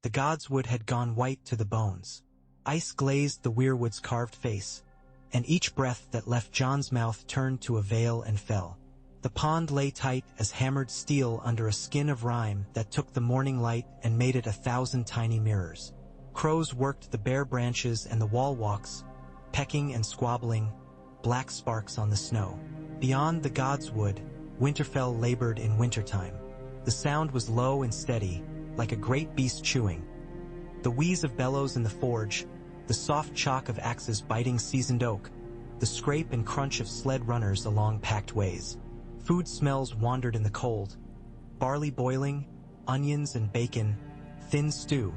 The godswood had gone white to the bones. Ice glazed the weirwood's carved face, and each breath that left Jon's mouth turned to a veil and fell. The pond lay tight as hammered steel under a skin of rime that took the morning light and made it 1,000 tiny mirrors. Crows worked the bare branches and the wall walks, pecking and squabbling, black sparks on the snow. Beyond the godswood, Winterfell labored in wintertime. The sound was low and steady, like a great beast chewing. The wheeze of bellows in the forge, the soft chalk of axes biting seasoned oak, the scrape and crunch of sled runners along packed ways. Food smells wandered in the cold. Barley boiling, onions and bacon, thin stew,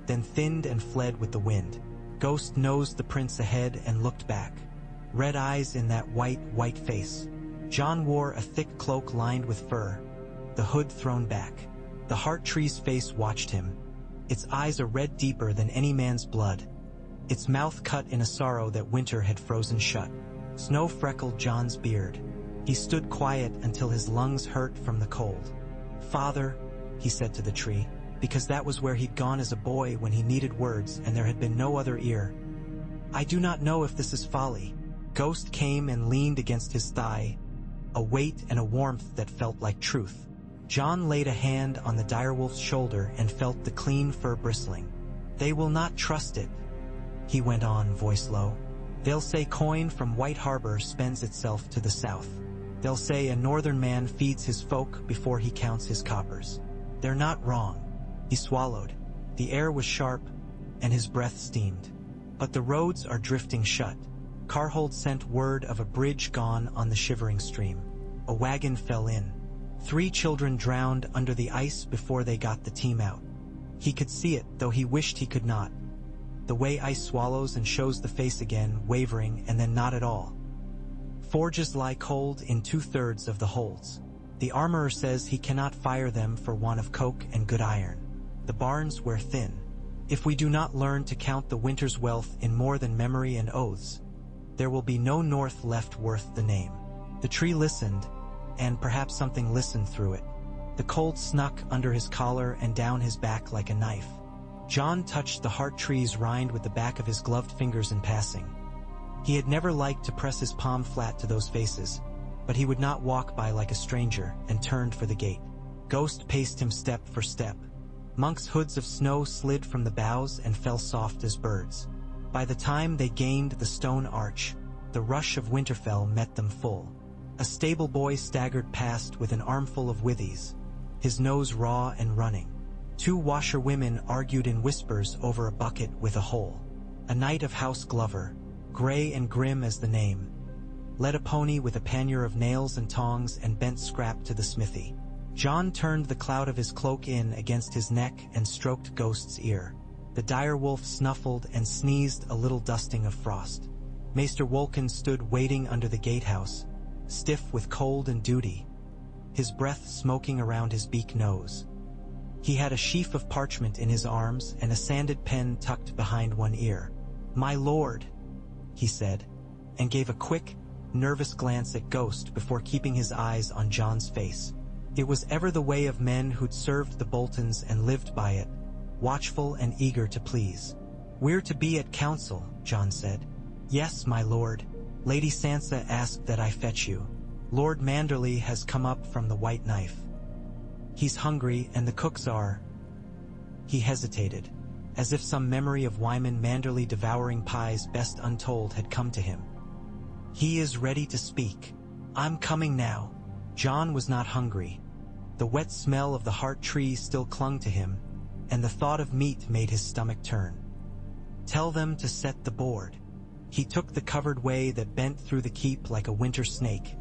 then thinned and fled with the wind. Ghost nosed the prince ahead and looked back. Red eyes in that white face. Jon wore a thick cloak lined with fur, the hood thrown back. The heart tree's face watched him, its eyes a red deeper than any man's blood, its mouth cut in a sorrow that winter had frozen shut. Snow freckled Jon's beard. He stood quiet until his lungs hurt from the cold. "Father," he said to the tree, because that was where he'd gone as a boy when he needed words and there had been no other ear. "I do not know if this is folly." Ghost came and leaned against his thigh, a weight and a warmth that felt like truth. Jon laid a hand on the direwolf's shoulder and felt the clean fur bristling. "They will not trust it," he went on, voice low. "They'll say coin from White Harbor spends itself to the south. They'll say a northern man feeds his folk before he counts his coppers. They're not wrong." He swallowed. The air was sharp, and his breath steamed. "But the roads are drifting shut." Carhold sent word of a bridge gone on the shivering stream. A wagon fell in. 3 children drowned under the ice before they got the team out. He could see it, though he wished he could not. The way ice swallows and shows the face again, wavering and then not at all. Forges lie cold in 2/3 of the holds. The armorer says he cannot fire them for want of coke and good iron. The barns wear thin. If we do not learn to count the winter's wealth in more than memory and oaths, there will be no north left worth the name. The tree listened, and perhaps something listened through it. The cold snuck under his collar and down his back like a knife. Jon touched the heart tree's rind with the back of his gloved fingers in passing. He had never liked to press his palm flat to those faces, but he would not walk by like a stranger, and turned for the gate. Ghost paced him step for step. Monks' hoods of snow slid from the boughs and fell soft as birds. By the time they gained the stone arch, the rush of Winterfell met them full. A stable boy staggered past with an armful of withies, his nose raw and running. 2 washerwomen argued in whispers over a bucket with a hole. A knight of House Glover, gray and grim as the name, led a pony with a pannier of nails and tongs and bent scrap to the smithy. Jon turned the clout of his cloak in against his neck and stroked Ghost's ear. The direwolf snuffled and sneezed a little dusting of frost. Maester Wolken stood waiting under the gatehouse, stiff with cold and duty, his breath smoking around his beak nose. He had a sheaf of parchment in his arms and a sanded pen tucked behind one ear. "My lord," he said, and gave a quick, nervous glance at Ghost before keeping his eyes on Jon's face. It was ever the way of men who'd served the Boltons and lived by it, watchful and eager to please. "We're to be at council," Jon said. "Yes, my lord. Lady Sansa asked that I fetch you. Lord Manderley has come up from the White Knife. He's hungry and the cooks are—" He hesitated, as if some memory of Wyman Manderley devouring pies best untold had come to him. "He is ready to speak. I'm coming now." Jon was not hungry. The wet smell of the heart tree still clung to him, and the thought of meat made his stomach turn. "Tell them to set the board." He took the covered way that bent through the keep like a winter snake,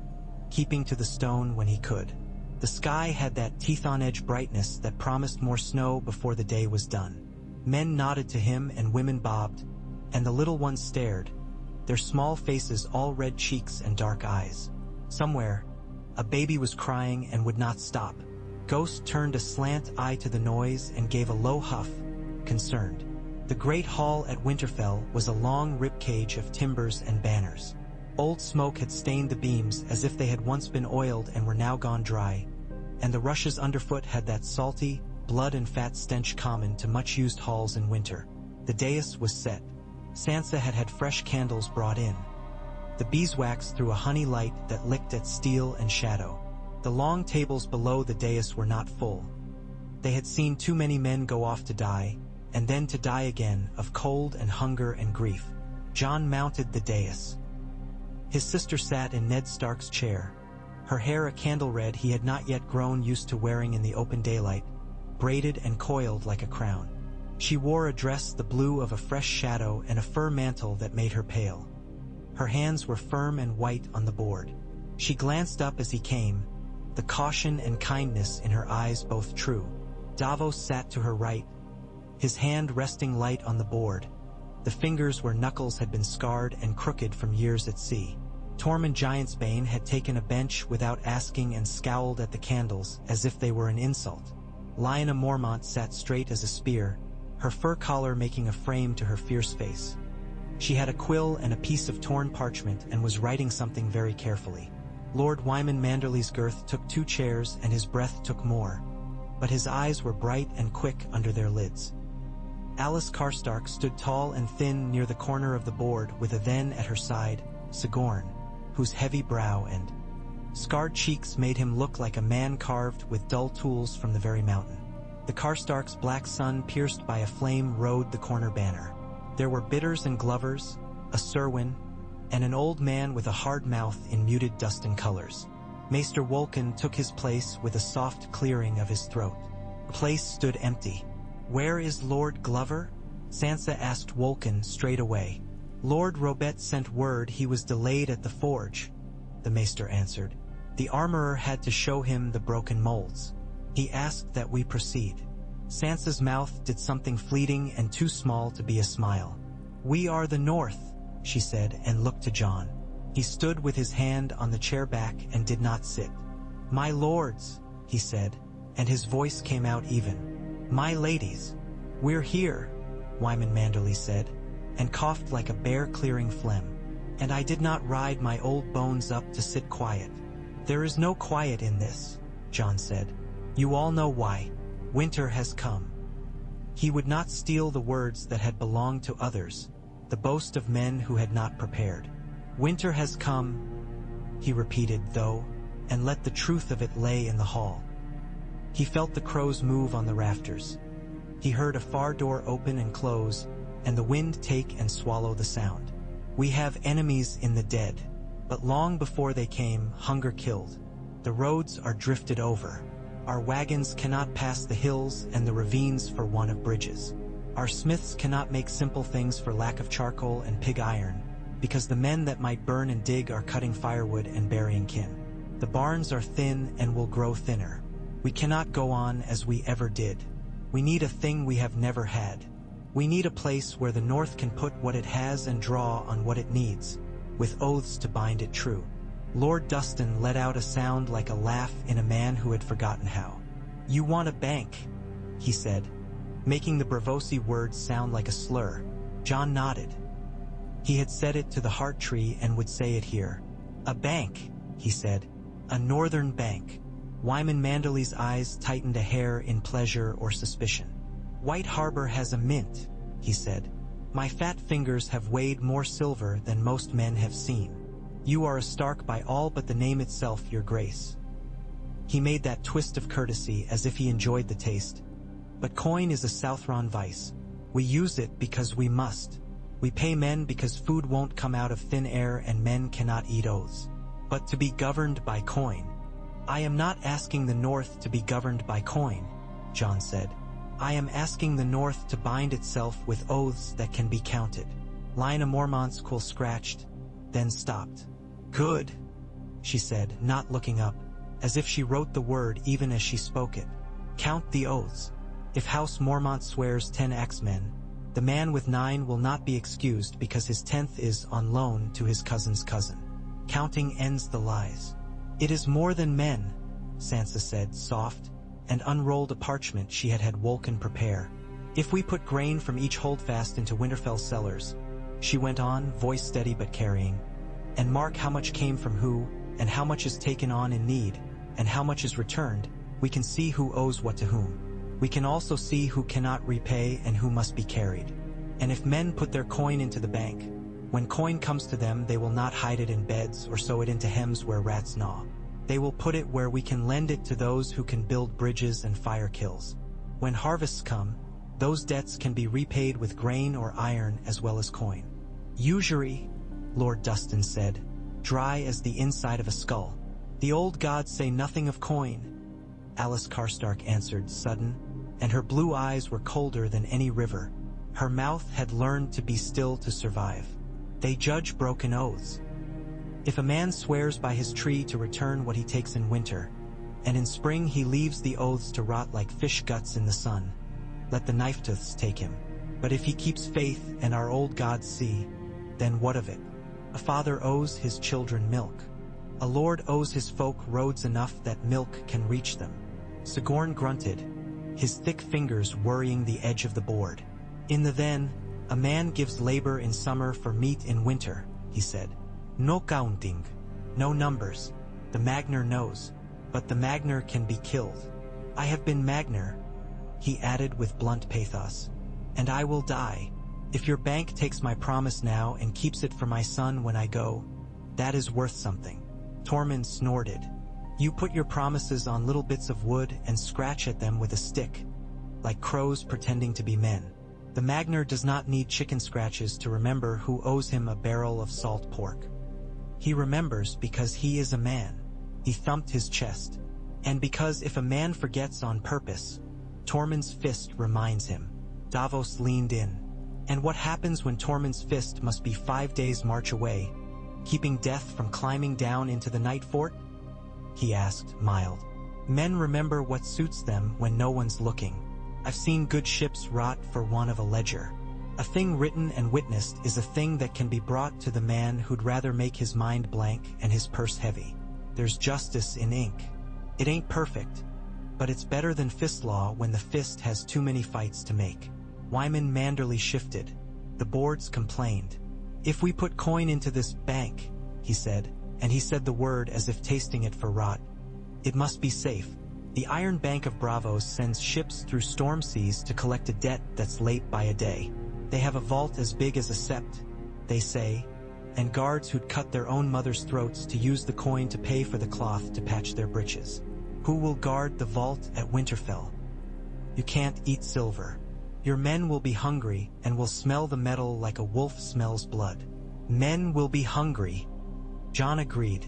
keeping to the stone when he could. The sky had that teeth-on-edge brightness that promised more snow before the day was done. Men nodded to him and women bobbed, and the little ones stared, their small faces all red cheeks and dark eyes. Somewhere, a baby was crying and would not stop. Ghost turned a slant eye to the noise and gave a low huff, concerned. The great hall at Winterfell was a long ribcage of timbers and banners. Old smoke had stained the beams as if they had once been oiled and were now gone dry, and the rushes underfoot had that salty, blood and fat stench common to much-used halls in winter. The dais was set. Sansa had fresh candles brought in. The beeswax threw a honey light that licked at steel and shadow. The long tables below the dais were not full. They had seen too many men go off to die, and then to die again, of cold and hunger and grief. Jon mounted the dais. His sister sat in Ned Stark's chair, her hair a candle red he had not yet grown used to wearing in the open daylight, braided and coiled like a crown. She wore a dress the blue of a fresh shadow and a fur mantle that made her pale. Her hands were firm and white on the board. She glanced up as he came, the caution and kindness in her eyes both true. Davos sat to her right, his hand resting light on the board, the fingers where knuckles had been scarred and crooked from years at sea. Tormund Giantsbane had taken a bench without asking and scowled at the candles as if they were an insult. Lyanna Mormont sat straight as a spear, her fur collar making a frame to her fierce face. She had a quill and a piece of torn parchment and was writing something very carefully. Lord Wyman Manderly's girth took 2 chairs and his breath took more, but his eyes were bright and quick under their lids. Alice Karstark stood tall and thin near the corner of the board with a then at her side, Sigorn, whose heavy brow and scarred cheeks made him look like a man carved with dull tools from the very mountain. The Karstark's black sun pierced by a flame rode the corner banner. There were bitters and glovers, a Serwyn, and an old man with a hard mouth in muted dust and colors. Maester Wolkan took his place with a soft clearing of his throat. The place stood empty. "Where is Lord Glover?" Sansa asked Wolkan straight away. "Lord Robet sent word he was delayed at the forge," the Maester answered. "The armorer had to show him the broken molds. He asked that we proceed." Sansa's mouth did something fleeting and too small to be a smile. "We are the North," she said, and looked to Jon. He stood with his hand on the chair back and did not sit. "My lords," he said, and his voice came out even. "My ladies, we're here," Wyman Manderly said, and coughed like a bear clearing phlegm. "And I did not ride my old bones up to sit quiet." "There is no quiet in this," Jon said. "You all know why. Winter has come." He would not steal the words that had belonged to others, the boast of men who had not prepared. "Winter has come," he repeated, though, and let the truth of it lay in the hall. He felt the crows move on the rafters. He heard a far door open and close, and the wind take and swallow the sound. "We have enemies in the dead, but long before they came, hunger killed. The roads are drifted over. Our wagons cannot pass the hills and the ravines for want of bridges. Our smiths cannot make simple things for lack of charcoal and pig iron, because the men that might burn and dig are cutting firewood and burying kin. The barns are thin and will grow thinner. We cannot go on as we ever did. We need a thing we have never had. We need a place where the North can put what it has and draw on what it needs, with oaths to bind it true." Lord Dustin let out a sound like a laugh in a man who had forgotten how. "You want a bank," he said, making the Braavosi words sound like a slur. Jon nodded. He had said it to the Heart Tree and would say it here. "A bank," he said. "A northern bank." Wyman Manderly's eyes tightened a hair in pleasure or suspicion. "White Harbor has a mint," he said. "My fat fingers have weighed more silver than most men have seen. You are a Stark by all but the name itself, your grace." He made that twist of courtesy as if he enjoyed the taste. "But coin is a Southron vice. We use it because we must. We pay men because food won't come out of thin air and men cannot eat oaths. But to be governed by coin—" "I am not asking the North to be governed by coin," Jon said. "I am asking the North to bind itself with oaths that can be counted." Lyanna Mormont's quill scratched, then stopped. "Good," she said, not looking up, as if she wrote the word even as she spoke it. "Count the oaths. If House Mormont swears 10 axemen, the man with 9 will not be excused because his 10th is on loan to his cousin's cousin. Counting ends the lies." "It is more than men," Sansa said, soft, and unrolled a parchment she had had Wolkan prepare. "If we put grain from each holdfast into Winterfell cellars," she went on, voice steady but carrying, "and mark how much came from who, and how much is taken on in need, and how much is returned, we can see who owes what to whom. We can also see who cannot repay and who must be carried. And if men put their coin into the bank, when coin comes to them, they will not hide it in beds or sow it into hems where rats gnaw. They will put it where we can lend it to those who can build bridges and fire kills. When harvests come, those debts can be repaid with grain or iron as well as coin. Usury, Lord Dustin said, dry as the inside of a skull. The old gods say nothing of coin, Alice Karstark answered, sudden, and her blue eyes were colder than any river. Her mouth had learned to be still to survive. They judge broken oaths. If a man swears by his tree to return what he takes in winter, and in spring he leaves the oaths to rot like fish guts in the sun, let the knife-tooths take him. But if he keeps faith and our old gods see, then what of it? A father owes his children milk. A lord owes his folk roads enough that milk can reach them. Sigorn grunted, his thick fingers worrying the edge of the board. In the then, a man gives labor in summer for meat in winter, he said. No counting, no numbers. The Magner knows, but the Magner can be killed. I have been Magner, he added with blunt pathos, and I will die. If your bank takes my promise now and keeps it for my son when I go, that is worth something. Tormund snorted. You put your promises on little bits of wood and scratch at them with a stick, like crows pretending to be men. The Magner does not need chicken scratches to remember who owes him a barrel of salt pork. He remembers because he is a man. He thumped his chest. And because if a man forgets on purpose, Tormund's fist reminds him. Davos leaned in. And what happens when Tormund's fist must be 5 days' march away, keeping death from climbing down into the night fort? He asked, mild. Men remember what suits them when no one's looking. I've seen good ships rot for want of a ledger. A thing written and witnessed is a thing that can be brought to the man who'd rather make his mind blank and his purse heavy. There's justice in ink. It ain't perfect, but it's better than fist law when the fist has too many fights to make. Wyman Manderley shifted. The boards complained. If we put coin into this bank, he said, and he said the word as if tasting it for rot, it must be safe. The Iron Bank of Bravos sends ships through storm seas to collect a debt that's late by a day. They have a vault as big as a sept, they say, and guards who'd cut their own mothers' throats to use the coin to pay for the cloth to patch their breeches. Who will guard the vault at Winterfell? You can't eat silver. Your men will be hungry and will smell the metal like a wolf smells blood. Men will be hungry. Jon agreed.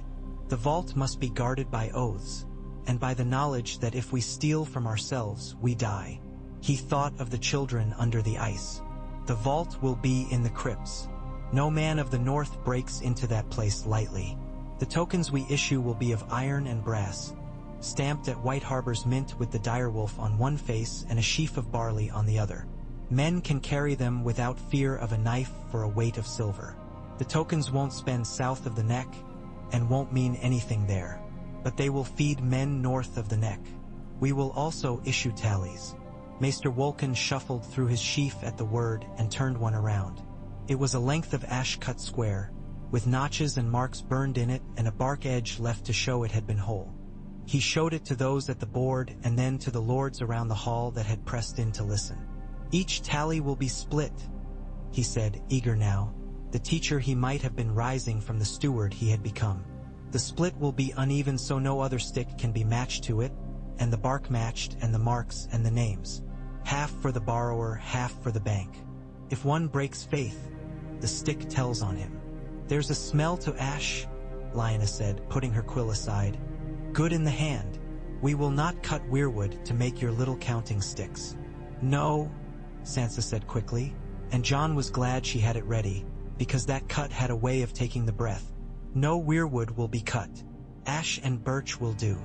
The vault must be guarded by oaths, and by the knowledge that if we steal from ourselves, we die. He thought of the children under the ice. The vault will be in the crypts. No man of the north breaks into that place lightly. The tokens we issue will be of iron and brass, stamped at White Harbor's mint with the direwolf on one face and a sheaf of barley on the other. Men can carry them without fear of a knife for a weight of silver. The tokens won't spend south of the neck and won't mean anything there, but they will feed men north of the neck. We will also issue tallies. Maester Wolkan shuffled through his sheaf at the word and turned one around. It was a length of ash cut square, with notches and marks burned in it and a bark edge left to show it had been whole. He showed it to those at the board and then to the lords around the hall that had pressed in to listen. Each tally will be split, he said, eager now, the teacher he might have been rising from the steward he had become. The split will be uneven so no other stick can be matched to it, and the bark matched and the marks and the names. Half for the borrower, half for the bank. If one breaks faith, the stick tells on him. There's a smell to ash, Lyanna said, putting her quill aside. Good in the hand. We will not cut weirwood to make your little counting sticks. No, Sansa said quickly, and Jon was glad she had it ready, because that cut had a way of taking the breath. No weirwood will be cut. Ash and birch will do.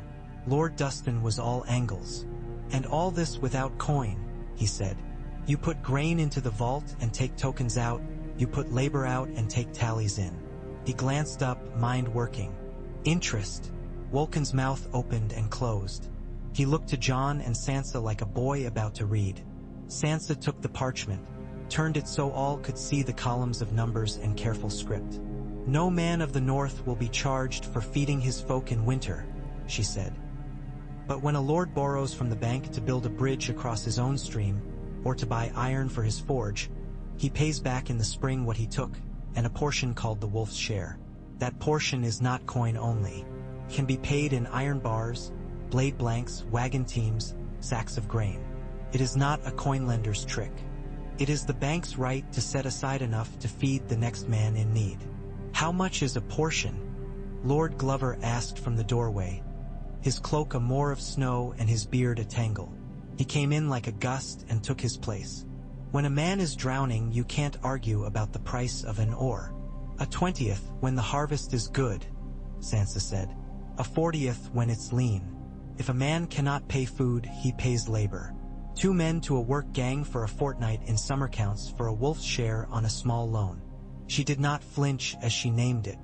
Lord Dustin was all angles. And all this without coin, he said. You put grain into the vault and take tokens out, you put labor out and take tallies in. He glanced up, mind working. Interest. Wolkan's mouth opened and closed. He looked to Jon and Sansa like a boy about to read. Sansa took the parchment, turned it so all could see the columns of numbers and careful script. No man of the north will be charged for feeding his folk in winter, she said. But when a lord borrows from the bank to build a bridge across his own stream, or to buy iron for his forge, he pays back in the spring what he took, and a portion called the wolf's share. That portion is not coin only. It can be paid in iron bars, blade blanks, wagon teams, sacks of grain. It is not a coin lender's trick. It is the bank's right to set aside enough to feed the next man in need. How much is a portion? Lord Glover asked from the doorway, his cloak a moor of snow and his beard a tangle. He came in like a gust and took his place. When a man is drowning, you can't argue about the price of an oar. A 20th when the harvest is good, Sansa said. A 40th when it's lean. If a man cannot pay food, he pays labor. 2 men to a work gang for a fortnight in summer counts for a wolf's share on a small loan. She did not flinch as she named it.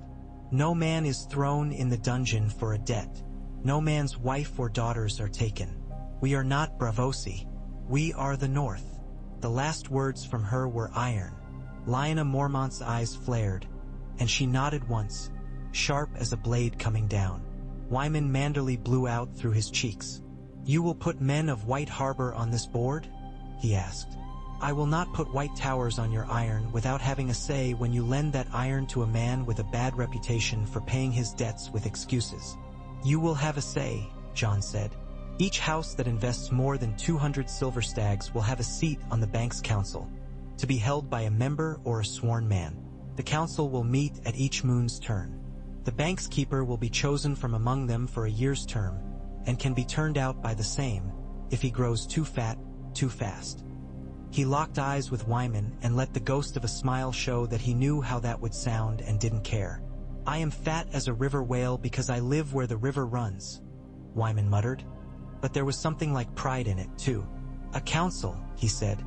No man is thrown in the dungeon for a debt. No man's wife or daughters are taken. We are not Braavosi. We are the North. The last words from her were iron. Lyanna Mormont's eyes flared, and she nodded once, sharp as a blade coming down. Wyman Manderly blew out through his cheeks. "You will put men of White Harbor on this board?" he asked. "I will not put white towers on your iron without having a say when you lend that iron to a man with a bad reputation for paying his debts with excuses." "You will have a say," Jon said. "Each house that invests more than 200 silver stags will have a seat on the bank's council, to be held by a member or a sworn man. The council will meet at each moon's turn. The bank's keeper will be chosen from among them for a year's term, and can be turned out by the same, if he grows too fat, too fast." He locked eyes with Wyman and let the ghost of a smile show that he knew how that would sound and didn't care. "I am fat as a river whale because I live where the river runs," Wyman muttered. But there was something like pride in it, too. "A council," he said.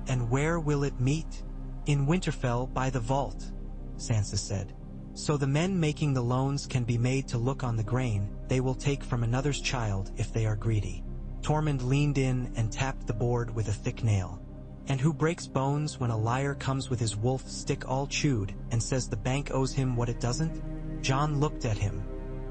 "And where will it meet?" "In Winterfell by the vault," Sansa said. "So the men making the loans can be made to look on the grain they will take from another's child if they are greedy." Tormund leaned in and tapped the board with a thick nail. "And who breaks bones when a liar comes with his wolf stick all chewed and says the bank owes him what it doesn't?" Jon looked at him.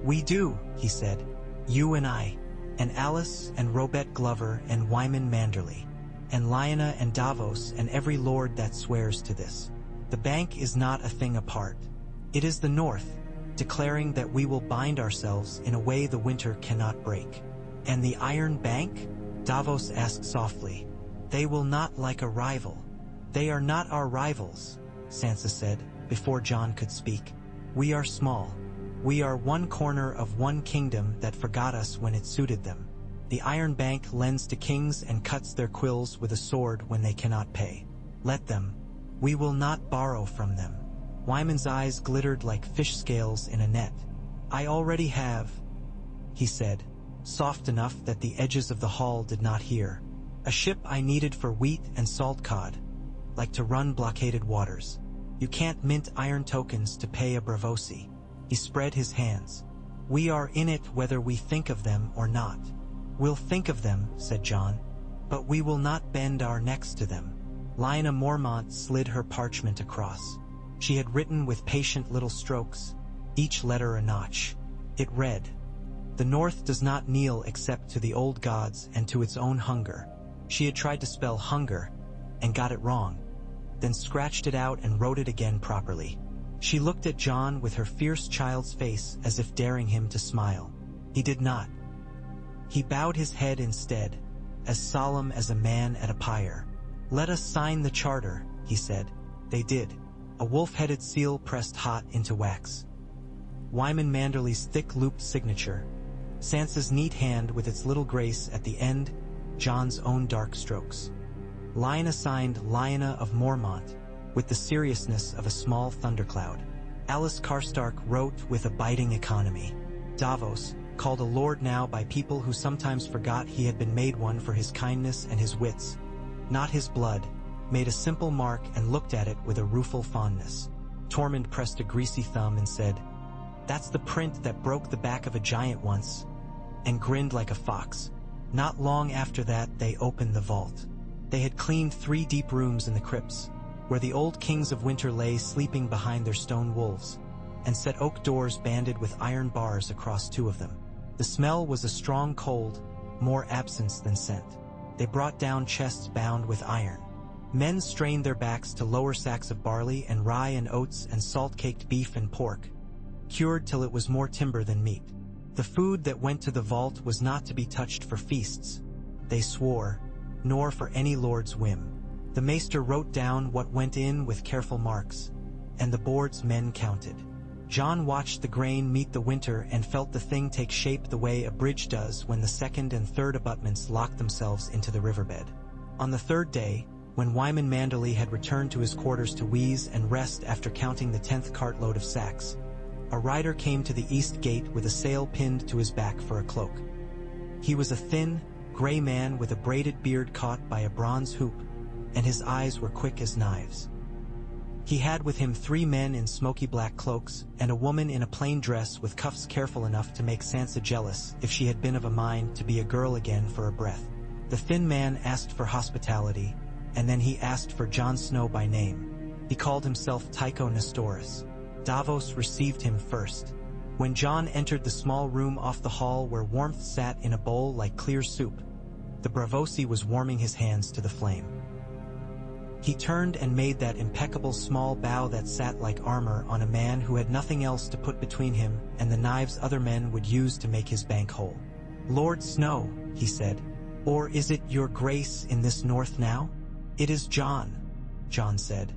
"We do," he said. "You and I, and Alice and Robert Glover and Wyman Manderly, and Lyanna and Davos and every lord that swears to this. The bank is not a thing apart. It is the North, declaring that we will bind ourselves in a way the winter cannot break." "And the Iron Bank?" Davos asked softly. "They will not like a rival." "They are not our rivals," Sansa said, before Jon could speak. "We are small. We are one corner of one kingdom that forgot us when it suited them. The Iron Bank lends to kings and cuts their quills with a sword when they cannot pay. Let them. We will not borrow from them." Wyman's eyes glittered like fish scales in a net. "I already have," he said, soft enough that the edges of the hall did not hear. "A ship I needed for wheat and salt cod, like to run blockaded waters. You can't mint iron tokens to pay a Braavosi." He spread his hands. "We are in it whether we think of them or not." "We'll think of them," said Jon, "but we will not bend our necks to them." Lyanna Mormont slid her parchment across. She had written with patient little strokes, each letter a notch. It read, "The North does not kneel except to the old gods and to its own hunger." She had tried to spell hunger, and got it wrong, then scratched it out and wrote it again properly. She looked at Jon with her fierce child's face as if daring him to smile. He did not. He bowed his head instead, as solemn as a man at a pyre. "Let us sign the charter," he said. They did. A wolf-headed seal pressed hot into wax. Wyman Manderly's thick looped signature, Sansa's neat hand with its little grace at the end, Jon's own dark strokes. Lyanna signed Lyanna of Mormont, with the seriousness of a small thundercloud. Alice Karstark wrote with a biting economy. Davos, called a lord now by people who sometimes forgot he had been made one for his kindness and his wits, not his blood, made a simple mark and looked at it with a rueful fondness. Tormund pressed a greasy thumb and said, "That's the print that broke the back of a giant once," and grinned like a fox. Not long after that they opened the vault. They had cleaned 3 deep rooms in the crypts, where the old kings of winter lay sleeping behind their stone wolves, and set oak doors banded with iron bars across 2 of them. The smell was a strong cold, more absence than scent. They brought down chests bound with iron. Men strained their backs to lower sacks of barley and rye and oats and salt-caked beef and pork, cured till it was more timber than meat. The food that went to the vault was not to be touched for feasts, they swore, nor for any lord's whim. The maester wrote down what went in with careful marks, and the board's men counted. Jon watched the grain meet the winter and felt the thing take shape the way a bridge does when the second and third abutments lock themselves into the riverbed. On the third day, when Wyman Manderley had returned to his quarters to wheeze and rest after counting the 10th cartload of sacks, a rider came to the east gate with a sail pinned to his back for a cloak. He was a thin, gray man with a braided beard caught by a bronze hoop, and his eyes were quick as knives. He had with him 3 men in smoky black cloaks and a woman in a plain dress with cuffs careful enough to make Sansa jealous if she had been of a mind to be a girl again for a breath. The thin man asked for hospitality, and then he asked for Jon Snow by name. He called himself Tycho Nestoris. Davos received him first. When Jon entered the small room off the hall where warmth sat in a bowl like clear soup, the Braavosi was warming his hands to the flame. He turned and made that impeccable small bow that sat like armor on a man who had nothing else to put between him and the knives other men would use to make his bank whole. "Lord Snow," he said, "or is it your grace in this north now?" "It is Jon," Jon said,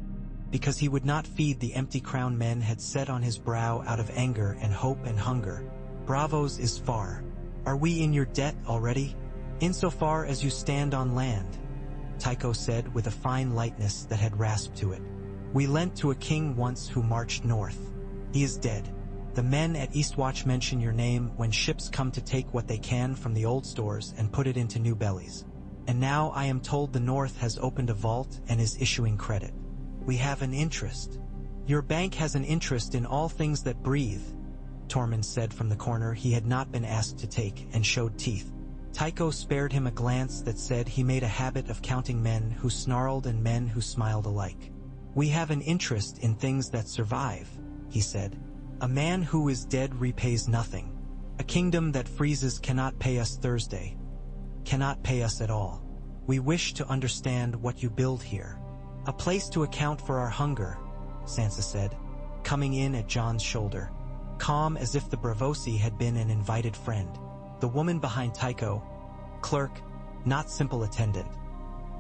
because he would not feed the empty crown men had set on his brow out of anger and hope and hunger. "Braavos is far. Are we in your debt already? Insofar as you stand on land," Tycho said with a fine lightness that had rasp to it. "We lent to a king once who marched north. He is dead. The men at Eastwatch mention your name when ships come to take what they can from the old stores and put it into new bellies. And now I am told the North has opened a vault and is issuing credit. We have an interest." "Your bank has an interest in all things that breathe," Tormund said from the corner he had not been asked to take, and showed teeth. Tycho spared him a glance that said he made a habit of counting men who snarled and men who smiled alike. "We have an interest in things that survive," he said. "A man who is dead repays nothing. A kingdom that freezes cannot pay us Thursday. Cannot pay us at all. We wish to understand what you build here." "A place to account for our hunger," Sansa said, coming in at Jon's shoulder, calm as if the Braavosi had been an invited friend. The woman behind Tycho, clerk, not simple attendant,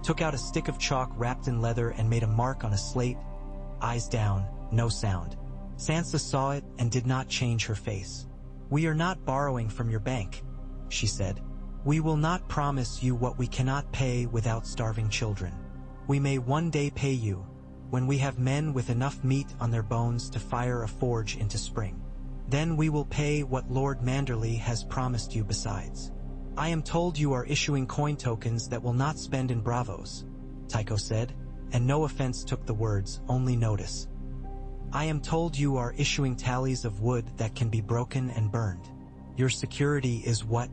took out a stick of chalk wrapped in leather and made a mark on a slate, eyes down, no sound. Sansa saw it and did not change her face. "We are not borrowing from your bank," she said. "We will not promise you what we cannot pay without starving children. We may one day pay you, when we have men with enough meat on their bones to fire a forge into spring. Then we will pay what Lord Manderley has promised you besides." "I am told you are issuing coin tokens that will not spend in Braavos," Tycho said, and no offense took the words, only notice. "I am told you are issuing tallies of wood that can be broken and burned. Your security is what?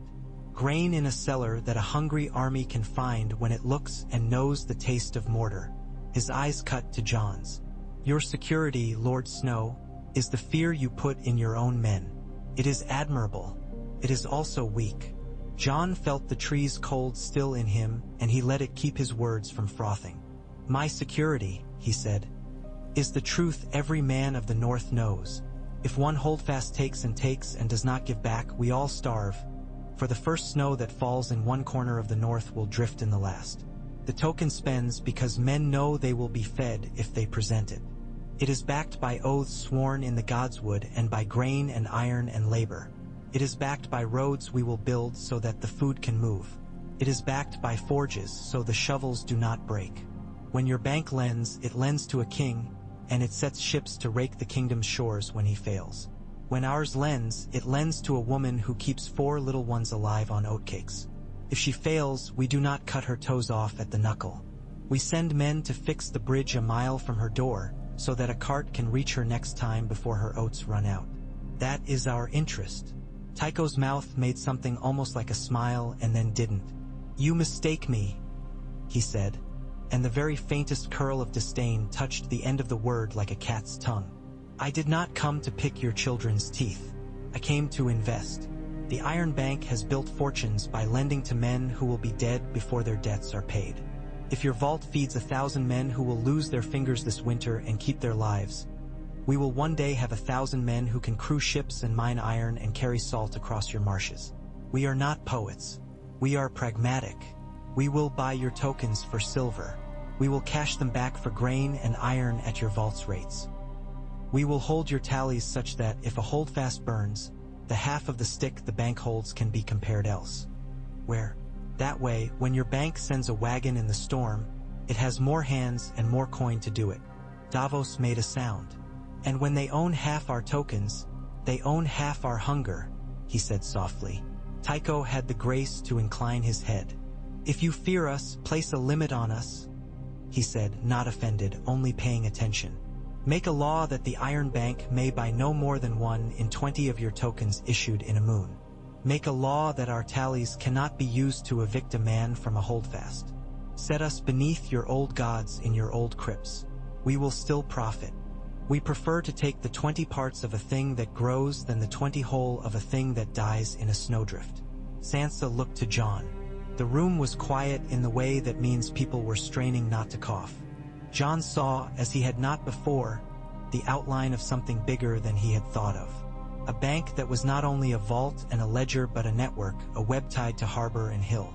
Grain in a cellar that a hungry army can find when it looks and knows the taste of mortar." His eyes cut to Jon's. "Your security, Lord Snow, is the fear you put in your own men. It is admirable. It is also weak." Jon felt the tree's cold still in him, and he let it keep his words from frothing. "My security," he said, "is the truth every man of the North knows. If one holdfast takes and does not give back, we all starve, for the first snow that falls in one corner of the North will drift in the last. The token spends because men know they will be fed if they present it. It is backed by oaths sworn in the godswood and by grain and iron and labor. It is backed by roads we will build so that the food can move. It is backed by forges so the shovels do not break. When your bank lends, it lends to a king, and it sets ships to rake the kingdom's shores when he fails. When ours lends, it lends to a woman who keeps 4 little ones alive on oatcakes. If she fails, we do not cut her toes off at the knuckle. We send men to fix the bridge a mile from her door, so that a cart can reach her next time before her oats run out. That is our interest." Tycho's mouth made something almost like a smile and then didn't. "You mistake me," he said, and the very faintest curl of disdain touched the end of the word like a cat's tongue. "I did not come to pick your children's teeth. I came to invest. The Iron Bank has built fortunes by lending to men who will be dead before their debts are paid. If your vault feeds 1,000 men who will lose their fingers this winter and keep their lives, we will one day have 1,000 men who can crew ships and mine iron and carry salt across your marshes. We are not poets. We are pragmatic. We will buy your tokens for silver. We will cash them back for grain and iron at your vault's rates. We will hold your tallies such that if a holdfast burns, the half of the stick the bank holds can be compared elsewhere. That way, when your bank sends a wagon in the storm, it has more hands and more coin to do it. Davos made a sound. And when they own half our tokens, they own half our hunger, he said softly. Tycho had the grace to incline his head. If you fear us, place a limit on us, he said, not offended, only paying attention. Make a law that the Iron Bank may buy no more than 1 in 20 of your tokens issued in a moon. Make a law that our tallies cannot be used to evict a man from a holdfast. Set us beneath your old gods in your old crypts. We will still profit. We prefer to take the 20 parts of a thing that grows than the 20 whole of a thing that dies in a snowdrift. Sansa looked to Jon. The room was quiet in the way that means people were straining not to cough. Jon saw, as he had not before, the outline of something bigger than he had thought of. A bank that was not only a vault and a ledger but a network, a web tied to harbor and hill.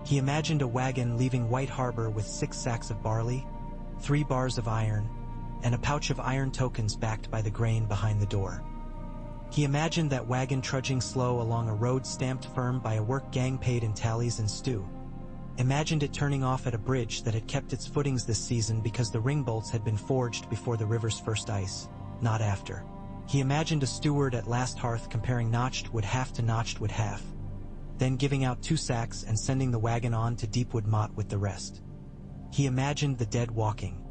He imagined a wagon leaving White Harbor with 6 sacks of barley, 3 bars of iron, and a pouch of iron tokens backed by the grain behind the door. He imagined that wagon trudging slow along a road stamped firm by a work gang paid in tallies and stew. Imagined it turning off at a bridge that had kept its footings this season because the ring bolts had been forged before the river's first ice, not after. He imagined a steward at last hearth comparing notched wood half to notched wood half, then giving out 2 sacks and sending the wagon on to Deepwood Motte with the rest. He imagined the dead walking,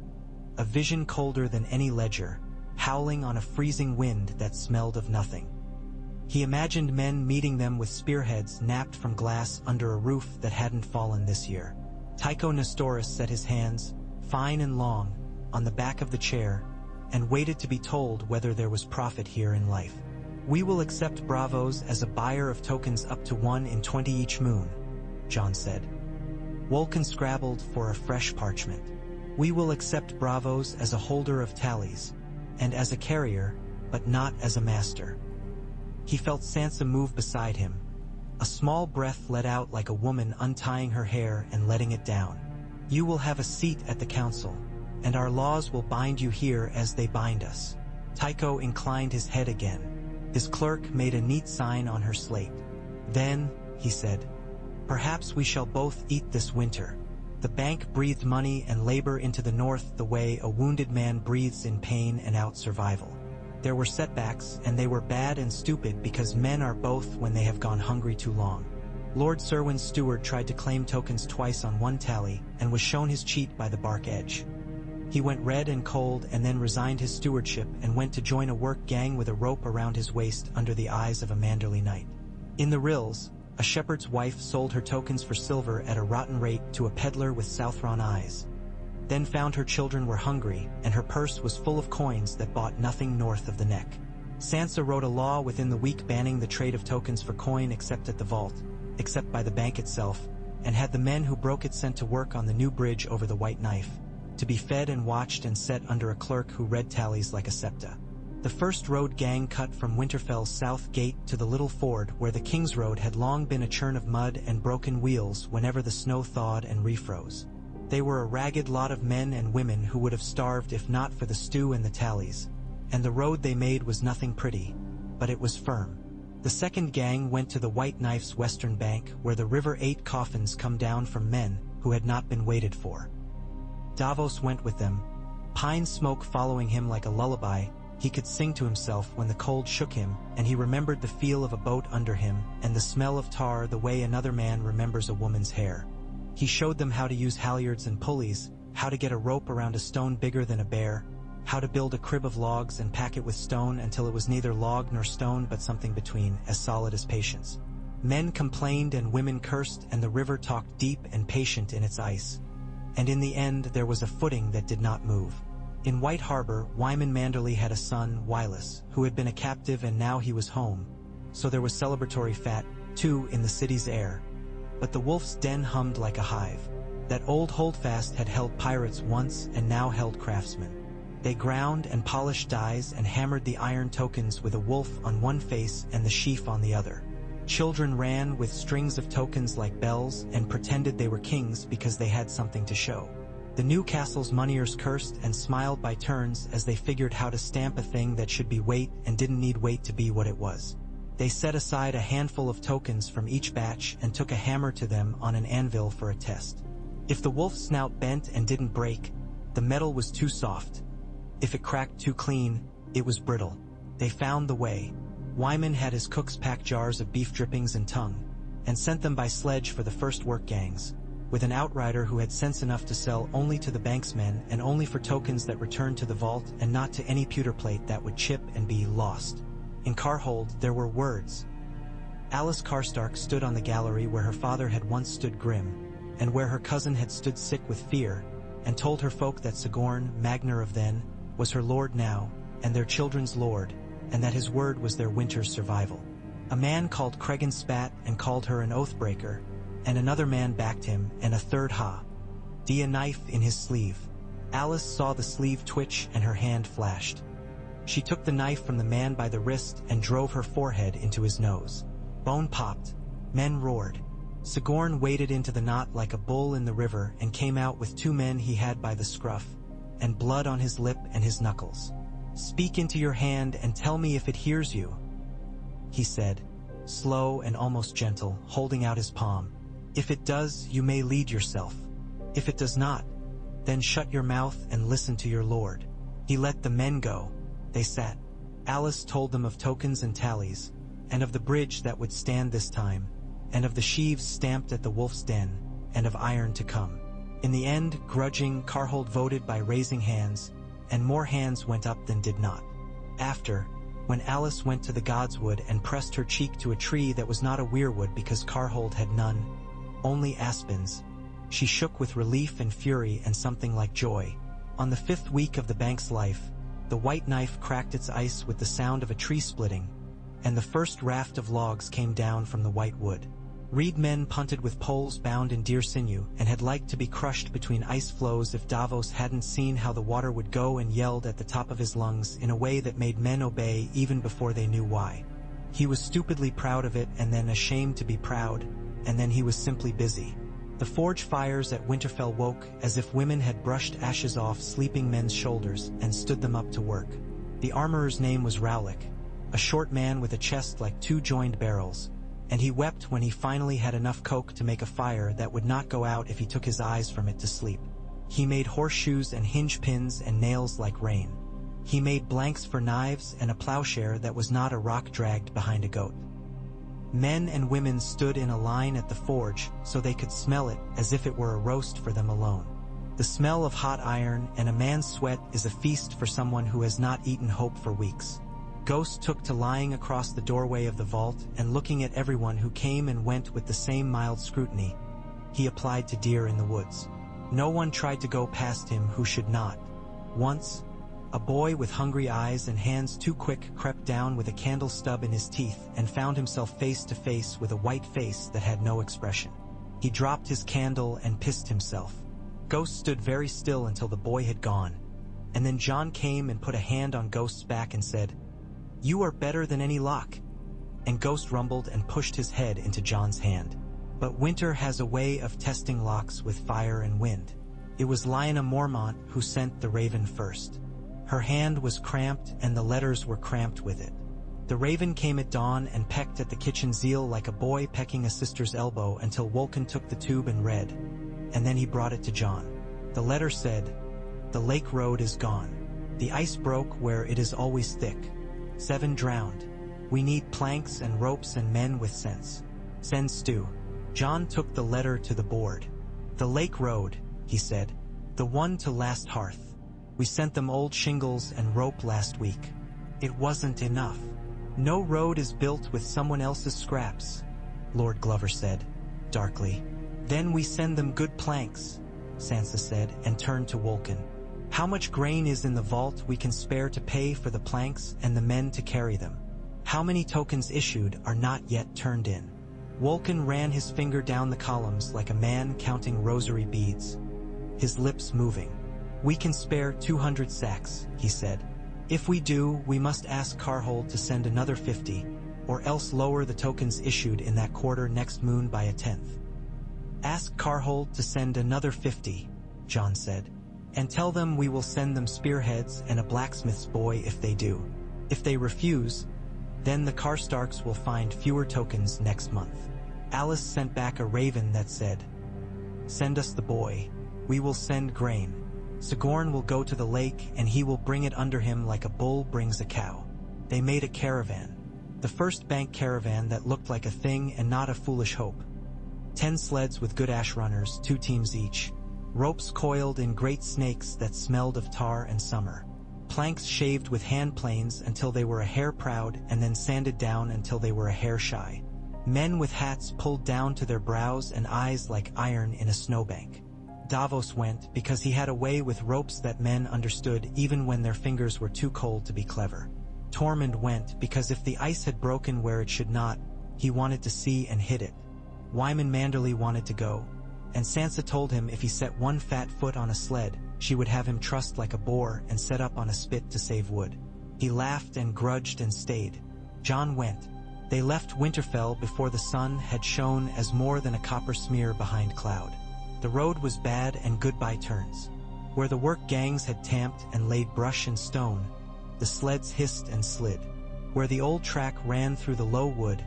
a vision colder than any ledger, howling on a freezing wind that smelled of nothing. He imagined men meeting them with spearheads napped from glass under a roof that hadn't fallen this year. Tycho Nestoris set his hands, fine and long, on the back of the chair, and waited to be told whether there was profit here in life. We will accept bravos as a buyer of tokens up to 1 in 20 each moon, Jon said. Wolken scrabbled for a fresh parchment. We will accept bravos as a holder of tallies, and as a carrier, but not as a master. He felt Sansa move beside him. A small breath let out like a woman untying her hair and letting it down. You will have a seat at the council, and our laws will bind you here as they bind us. Tycho inclined his head again. His clerk made a neat sign on her slate. Then, he said, perhaps we shall both eat this winter. The bank breathed money and labor into the north the way a wounded man breathes in pain and out survival. There were setbacks, and they were bad and stupid because men are both when they have gone hungry too long. Lord Serwyn's steward tried to claim tokens twice on 1 tally and was shown his cheat by the bark edge. He went red and cold and then resigned his stewardship and went to join a work gang with a rope around his waist under the eyes of a Manderly knight. In the rills, a shepherd's wife sold her tokens for silver at a rotten rate to a peddler with Southron eyes, then found her children were hungry and her purse was full of coins that bought nothing north of the neck. Sansa wrote a law within the week banning the trade of tokens for coin except at the vault, except by the bank itself, and had the men who broke it sent to work on the new bridge over the White Knife, to be fed and watched and set under a clerk who read tallies like a septa. The first road gang cut from Winterfell's south gate to the little ford where the King's Road had long been a churn of mud and broken wheels whenever the snow thawed and refroze. They were a ragged lot of men and women who would have starved if not for the stew and the tallies, and the road they made was nothing pretty, but it was firm. The second gang went to the White Knife's western bank where the river ate coffins come down from men who had not been waited for. Davos went with them, pine smoke following him like a lullaby. He could sing to himself when the cold shook him, and he remembered the feel of a boat under him and the smell of tar the way another man remembers a woman's hair. He showed them how to use halyards and pulleys, how to get a rope around a stone bigger than a bear, how to build a crib of logs and pack it with stone until it was neither log nor stone but something between, as solid as patience. Men complained and women cursed, and the river talked deep and patient in its ice. And in the end there was a footing that did not move. In White Harbor, Wyman Manderly had a son, Wylus, who had been a captive and now he was home, so there was celebratory fat, too, in the city's air. But the wolf's den hummed like a hive. That old holdfast had held pirates once and now held craftsmen. They ground and polished dies and hammered the iron tokens with a wolf on one face and the sheaf on the other. Children ran with strings of tokens like bells and pretended they were kings because they had something to show. The new castle's moneyers cursed and smiled by turns as they figured how to stamp a thing that should be weight and didn't need weight to be what it was. They set aside a handful of tokens from each batch and took a hammer to them on an anvil for a test. If the wolf's snout bent and didn't break, the metal was too soft. If it cracked too clean, it was brittle. They found the way. Wyman had his cooks pack jars of beef drippings and tongue, and sent them by sledge for the first work gangs, with an outrider who had sense enough to sell only to the banksmen and only for tokens that returned to the vault and not to any pewter plate that would chip and be lost. In Carhold there were words. Alice Carstark stood on the gallery where her father had once stood grim, and where her cousin had stood sick with fear, and told her folk that Sigorn, Magnar of then, was her lord now, and their children's lord, and that his word was their winter's survival. A man called Cregan spat and called her an oathbreaker, and another man backed him, and a third a knife in his sleeve. Alice saw the sleeve twitch and her hand flashed. She took the knife from the man by the wrist and drove her forehead into his nose. Bone popped. Men roared. Sigorn waded into the knot like a bull in the river and came out with 2 men he had by the scruff, and blood on his lip and his knuckles. "Speak into your hand and tell me if it hears you," he said, slow and almost gentle, holding out his palm. "If it does, you may lead yourself. If it does not, then shut your mouth and listen to your lord." He let the men go. They sat. Alice told them of tokens and tallies, and of the bridge that would stand this time, and of the sheaves stamped at the wolf's den, and of iron to come. In the end, grudging, Carhold voted by raising hands, and more hands went up than did not. After, when Alice went to the godswood and pressed her cheek to a tree that was not a weirwood because Carhold had none, only aspens, she shook with relief and fury and something like joy. On the 5th week of the bank's life, the white knife cracked its ice with the sound of a tree splitting, and the first raft of logs came down from the white wood. Reed men punted with poles bound in deer sinew and had liked to be crushed between ice floes if Davos hadn't seen how the water would go, and yelled at the top of his lungs in a way that made men obey even before they knew why. He was stupidly proud of it, and then ashamed to be proud, and then he was simply busy. The forge fires at Winterfell woke as if women had brushed ashes off sleeping men's shoulders and stood them up to work. The armorer's name was Rowlick, a short man with a chest like 2 joined barrels, and he wept when he finally had enough coke to make a fire that would not go out if he took his eyes from it to sleep. He made horseshoes and hinge pins and nails like rain. He made blanks for knives and a plowshare that was not a rock dragged behind a goat. Men and women stood in a line at the forge so they could smell it as if it were a roast for them alone. The smell of hot iron and a man's sweat is a feast for someone who has not eaten hope for weeks. Ghost took to lying across the doorway of the vault and looking at everyone who came and went with the same mild scrutiny he applied to deer in the woods. No one tried to go past him who should not. Once, a boy with hungry eyes and hands too quick crept down with a candle stub in his teeth and found himself face to face with a white face that had no expression. He dropped his candle and pissed himself. Ghost stood very still until the boy had gone, and then Jon came and put a hand on Ghost's back and said, "You are better than any lock." And Ghost rumbled and pushed his head into Jon's hand. But winter has a way of testing locks with fire and wind. It was Lyanna Mormont who sent the raven first. Her hand was cramped and the letters were cramped with it. The raven came at dawn and pecked at the kitchen zeal like a boy pecking a sister's elbow until Wolkan took the tube and read, and then he brought it to Jon. The letter said, "The lake road is gone. The ice broke where it is always thick. 7 drowned. We need planks and ropes and men with sense. Send Stu." Jon took the letter to the board. "The lake road," he said. "The one to last hearth. We sent them old shingles and rope last week. It wasn't enough. No road is built with someone else's scraps," Lord Glover said, darkly. "Then we send them good planks," Sansa said, and turned to Wolkan. "How much grain is in the vault we can spare to pay for the planks and the men to carry them? How many tokens issued are not yet turned in? Wolken ran his finger down the columns like a man counting rosary beads, his lips moving. We can spare 200 sacks, he said. If we do, we must ask Carhold to send another 50, or else lower the tokens issued in that quarter next moon by a tenth. Ask Carhold to send another 50, Jon said, and tell them we will send them spearheads and a blacksmith's boy if they do. If they refuse, then the Karstarks will find fewer tokens next month. Alice sent back a raven that said, "Send us the boy. We will send grain. Sigorn will go to the lake and he will bring it under him like a bull brings a cow." They made a caravan. The first bank caravan that looked like a thing and not a foolish hope. 10 sleds with good ash runners, 2 teams each. Ropes coiled in great snakes that smelled of tar and summer. Planks shaved with hand planes until they were a hair proud and then sanded down until they were a hair shy. Men with hats pulled down to their brows and eyes like iron in a snowbank. Davos went because he had a way with ropes that men understood even when their fingers were too cold to be clever. Tormund went because if the ice had broken where it should not, he wanted to see and hit it. Wyman Manderley wanted to go, and Sansa told him if he set one fat foot on a sled, she would have him trussed like a boar and set up on a spit to save wood. He laughed and grudged and stayed. Jon went. They left Winterfell before the sun had shone as more than a copper smear behind cloud. The road was bad and good by turns. Where the work gangs had tamped and laid brush and stone, the sleds hissed and slid. Where the old track ran through the low wood,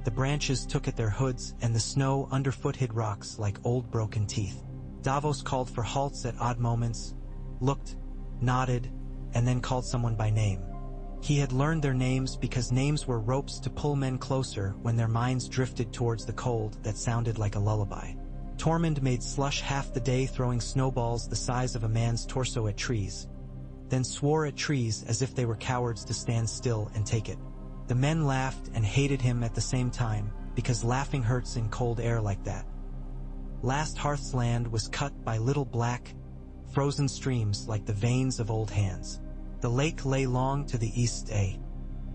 the branches took at their hoods and the snow underfoot hid rocks like old broken teeth. Davos called for halts at odd moments, looked, nodded, and then called someone by name. He had learned their names because names were ropes to pull men closer when their minds drifted towards the cold that sounded like a lullaby. Tormund made slush half the day throwing snowballs the size of a man's torso at trees, then swore at trees as if they were cowards to stand still and take it. The men laughed and hated him at the same time, because laughing hurts in cold air like that. Last Hearth's land was cut by little black, frozen streams like the veins of old hands. The lake lay long to the east, a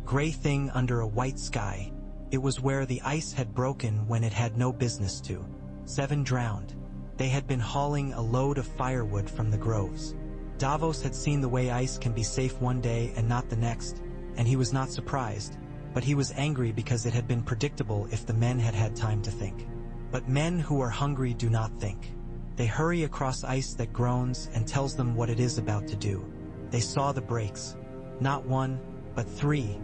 gray thing under a white sky. It was where the ice had broken when it had no business to. 7 drowned. They had been hauling a load of firewood from the groves. Davos had seen the way ice can be safe one day and not the next, and he was not surprised, but he was angry because it had been predictable if the men had had time to think. But men who are hungry do not think. They hurry across ice that groans and tells them what it is about to do. They saw the breaks. Not 1, but 3,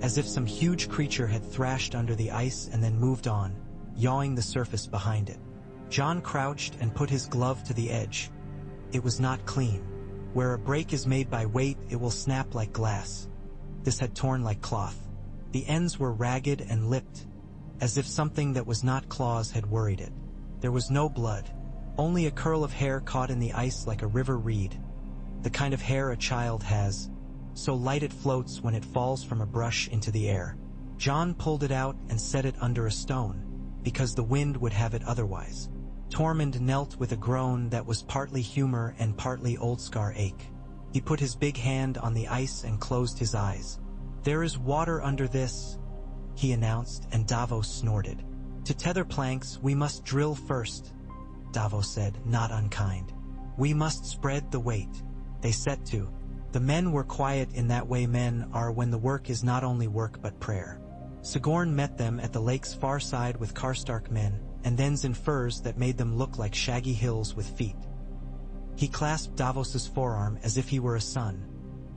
as if some huge creature had thrashed under the ice and then moved on, yawing the surface behind it. Jon crouched and put his glove to the edge. It was not clean. Where a break is made by weight, it will snap like glass. This had torn like cloth. The ends were ragged and lipped, as if something that was not claws had worried it. There was no blood, only a curl of hair caught in the ice like a river reed. The kind of hair a child has, so light it floats when it falls from a brush into the air. Jon pulled it out and set it under a stone, because the wind would have it otherwise. Tormund knelt with a groan that was partly humor and partly old scar ache. He put his big hand on the ice and closed his eyes. "There is water under this," he announced, and Davos snorted. "To tether planks, we must drill first," Davos said, not unkind. "We must spread the weight." They set to. The men were quiet in that way men are when the work is not only work but prayer. Sigorn met them at the lake's far side with Karstark men, and thens in furs that made them look like shaggy hills with feet. He clasped Davos's forearm as if he were a son,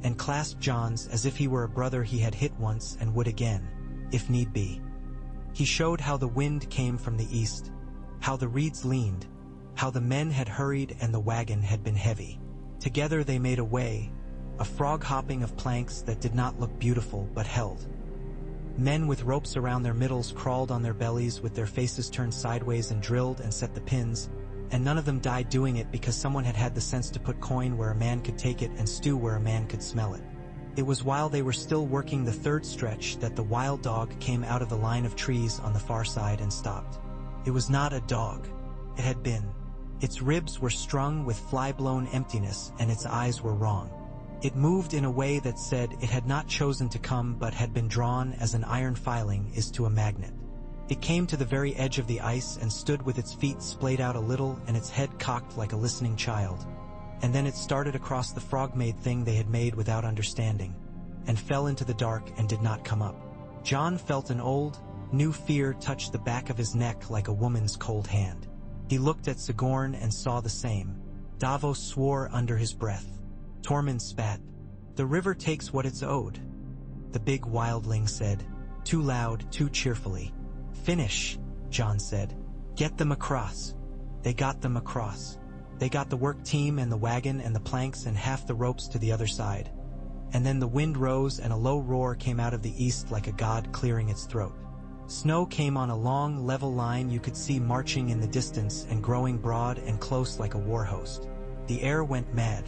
and clasped Jon's as if he were a brother he had hit once and would again, if need be. He showed how the wind came from the east, how the reeds leaned, how the men had hurried and the wagon had been heavy. Together they made a way, a frog-hopping of planks that did not look beautiful but held. Men with ropes around their middles crawled on their bellies with their faces turned sideways and drilled and set the pins, and none of them died doing it because someone had had the sense to put coin where a man could take it and stew where a man could smell it. It was while they were still working the third stretch that the wild dog came out of the line of trees on the far side and stopped. It was not a dog. It had been. Its ribs were strung with fly-blown emptiness and its eyes were wrong. It moved in a way that said it had not chosen to come but had been drawn as an iron filing is to a magnet. It came to the very edge of the ice and stood with its feet splayed out a little and its head cocked like a listening child. And then it started across the frog-made thing they had made without understanding, and fell into the dark and did not come up. Jon felt an old, new fear touch the back of his neck like a woman's cold hand. He looked at Sigorn and saw the same. Davos swore under his breath. Tormund spat. "The river takes what it's owed," the big wildling said, too loud, too cheerfully. "Finish," Jon said. "Get them across." They got them across. They got the work team and the wagon and the planks and half the ropes to the other side. And then the wind rose and a low roar came out of the east like a god clearing its throat. Snow came on a long, level line you could see marching in the distance and growing broad and close like a war host. The air went mad.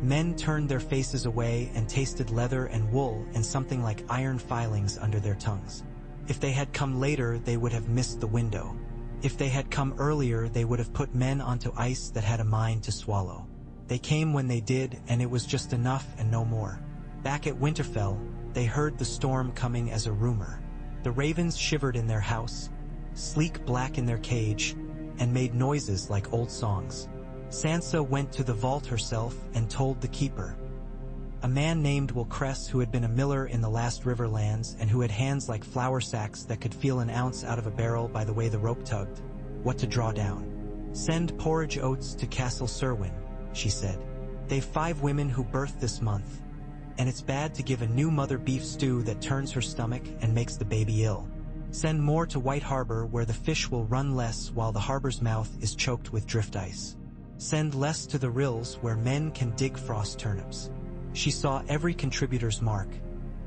Men turned their faces away and tasted leather and wool and something like iron filings under their tongues. If they had come later, they would have missed the window. If they had come earlier, they would have put men onto ice that had a mind to swallow. They came when they did, and it was just enough and no more. Back at Winterfell, they heard the storm coming as a rumor. The ravens shivered in their house, sleek black in their cage, and made noises like old songs. Sansa went to the vault herself and told the keeper. A man named Will Cress, who had been a miller in the last Riverlands and who had hands like flour sacks that could feel an ounce out of a barrel by the way the rope tugged, what to draw down. "Send porridge oats to Castle Serwyn," she said. "They've 5 women who birthed this month, and it's bad to give a new mother beef stew that turns her stomach and makes the baby ill. Send more to White Harbor where the fish will run less while the harbor's mouth is choked with drift ice. Send less to the rills where men can dig frost turnips." She saw every contributor's mark,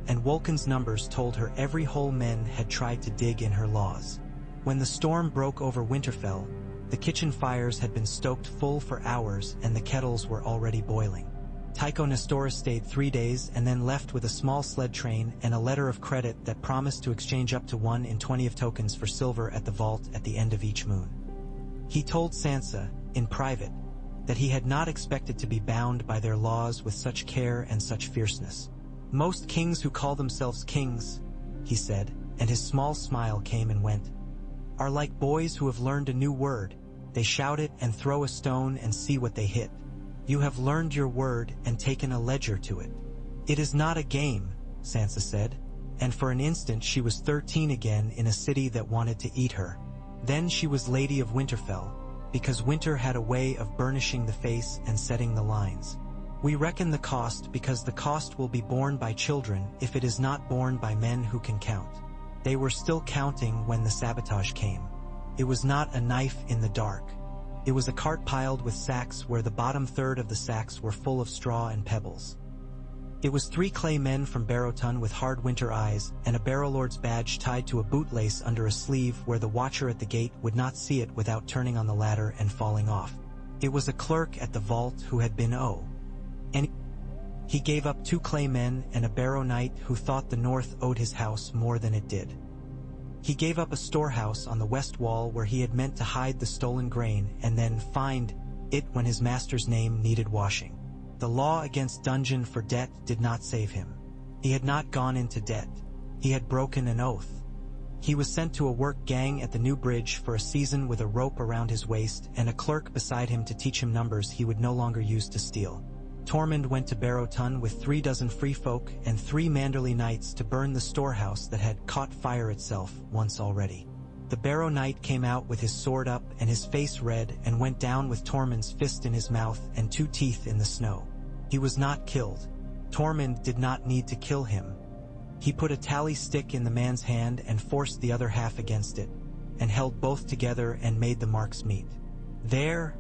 and Wolken's numbers told her every hole men had tried to dig in her laws. When the storm broke over Winterfell, the kitchen fires had been stoked full for hours and the kettles were already boiling. Tycho Nestoris stayed 3 days and then left with a small sled train and a letter of credit that promised to exchange up to 1 in 20 of tokens for silver at the vault at the end of each moon. He told Sansa, in private, that he had not expected to be bound by their laws with such care and such fierceness. "Most kings who call themselves kings," he said, and his small smile came and went, "are like boys who have learned a new word. They shout it and throw a stone and see what they hit. You have learned your word and taken a ledger to it." "It is not a game," Sansa said, and for an instant she was 13 again in a city that wanted to eat her. Then she was Lady of Winterfell, because winter had a way of burnishing the face and setting the lines. "We reckon the cost because the cost will be borne by children if it is not borne by men who can count." They were still counting when the sabotage came. It was not a knife in the dark. It was a cart piled with sacks where the bottom third of the sacks were full of straw and pebbles. It was 3 clay men from Barrowton with hard winter eyes and a Barrowlord's badge tied to a bootlace under a sleeve where the watcher at the gate would not see it without turning on the ladder and falling off. It was a clerk at the vault who had been and he gave up 2 clay men and a Barrow knight who thought the North owed his house more than it did. He gave up a storehouse on the west wall where he had meant to hide the stolen grain and then find it when his master's name needed washing. The law against dungeon for debt did not save him. He had not gone into debt. He had broken an oath. He was sent to a work gang at the new bridge for a season with a rope around his waist and a clerk beside him to teach him numbers he would no longer use to steal. Tormund went to Barrowton with 3 dozen free folk and 3 Manderly knights to burn the storehouse that had caught fire itself once already. The Barrow knight came out with his sword up and his face red and went down with Tormund's fist in his mouth and 2 teeth in the snow. He was not killed. Tormund did not need to kill him. He put a tally stick in the man's hand and forced the other half against it, and held both together and made the marks meet. "There,"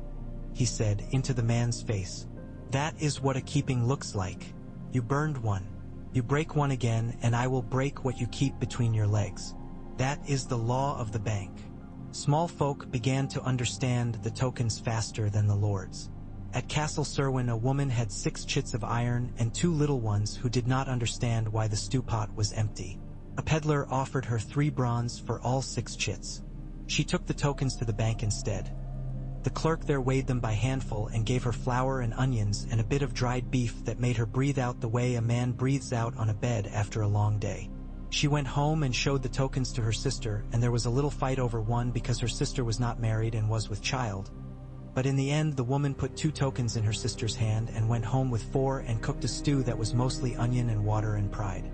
he said into the man's face. "That is what a keeping looks like. You burned one. You break one again and I will break what you keep between your legs. That is the law of the bank." Small folk began to understand the tokens faster than the lords. At Castle Serwyn a woman had 6 chits of iron and 2 little ones who did not understand why the stew pot was empty. A peddler offered her 3 bronze for all 6 chits. She took the tokens to the bank instead. The clerk there weighed them by handful and gave her flour and onions and a bit of dried beef that made her breathe out the way a man breathes out on a bed after a long day. She went home and showed the tokens to her sister, and there was a little fight over one because her sister was not married and was with child. But in the end the woman put 2 tokens in her sister's hand and went home with 4 and cooked a stew that was mostly onion and water and pride.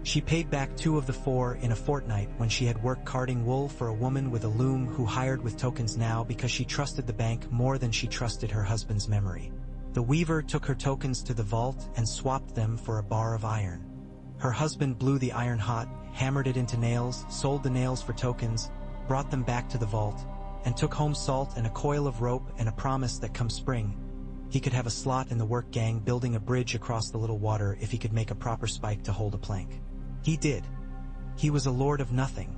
She paid back 2 of the 4 in a fortnight when she had worked carding wool for a woman with a loom who hired with tokens now because she trusted the bank more than she trusted her husband's memory. The weaver took her tokens to the vault and swapped them for a bar of iron. Her husband blew the iron hot, hammered it into nails, sold the nails for tokens, brought them back to the vault, and took home salt and a coil of rope and a promise that come spring, he could have a slot in the work gang building a bridge across the little water if he could make a proper spike to hold a plank. He did. He was a lord of nothing.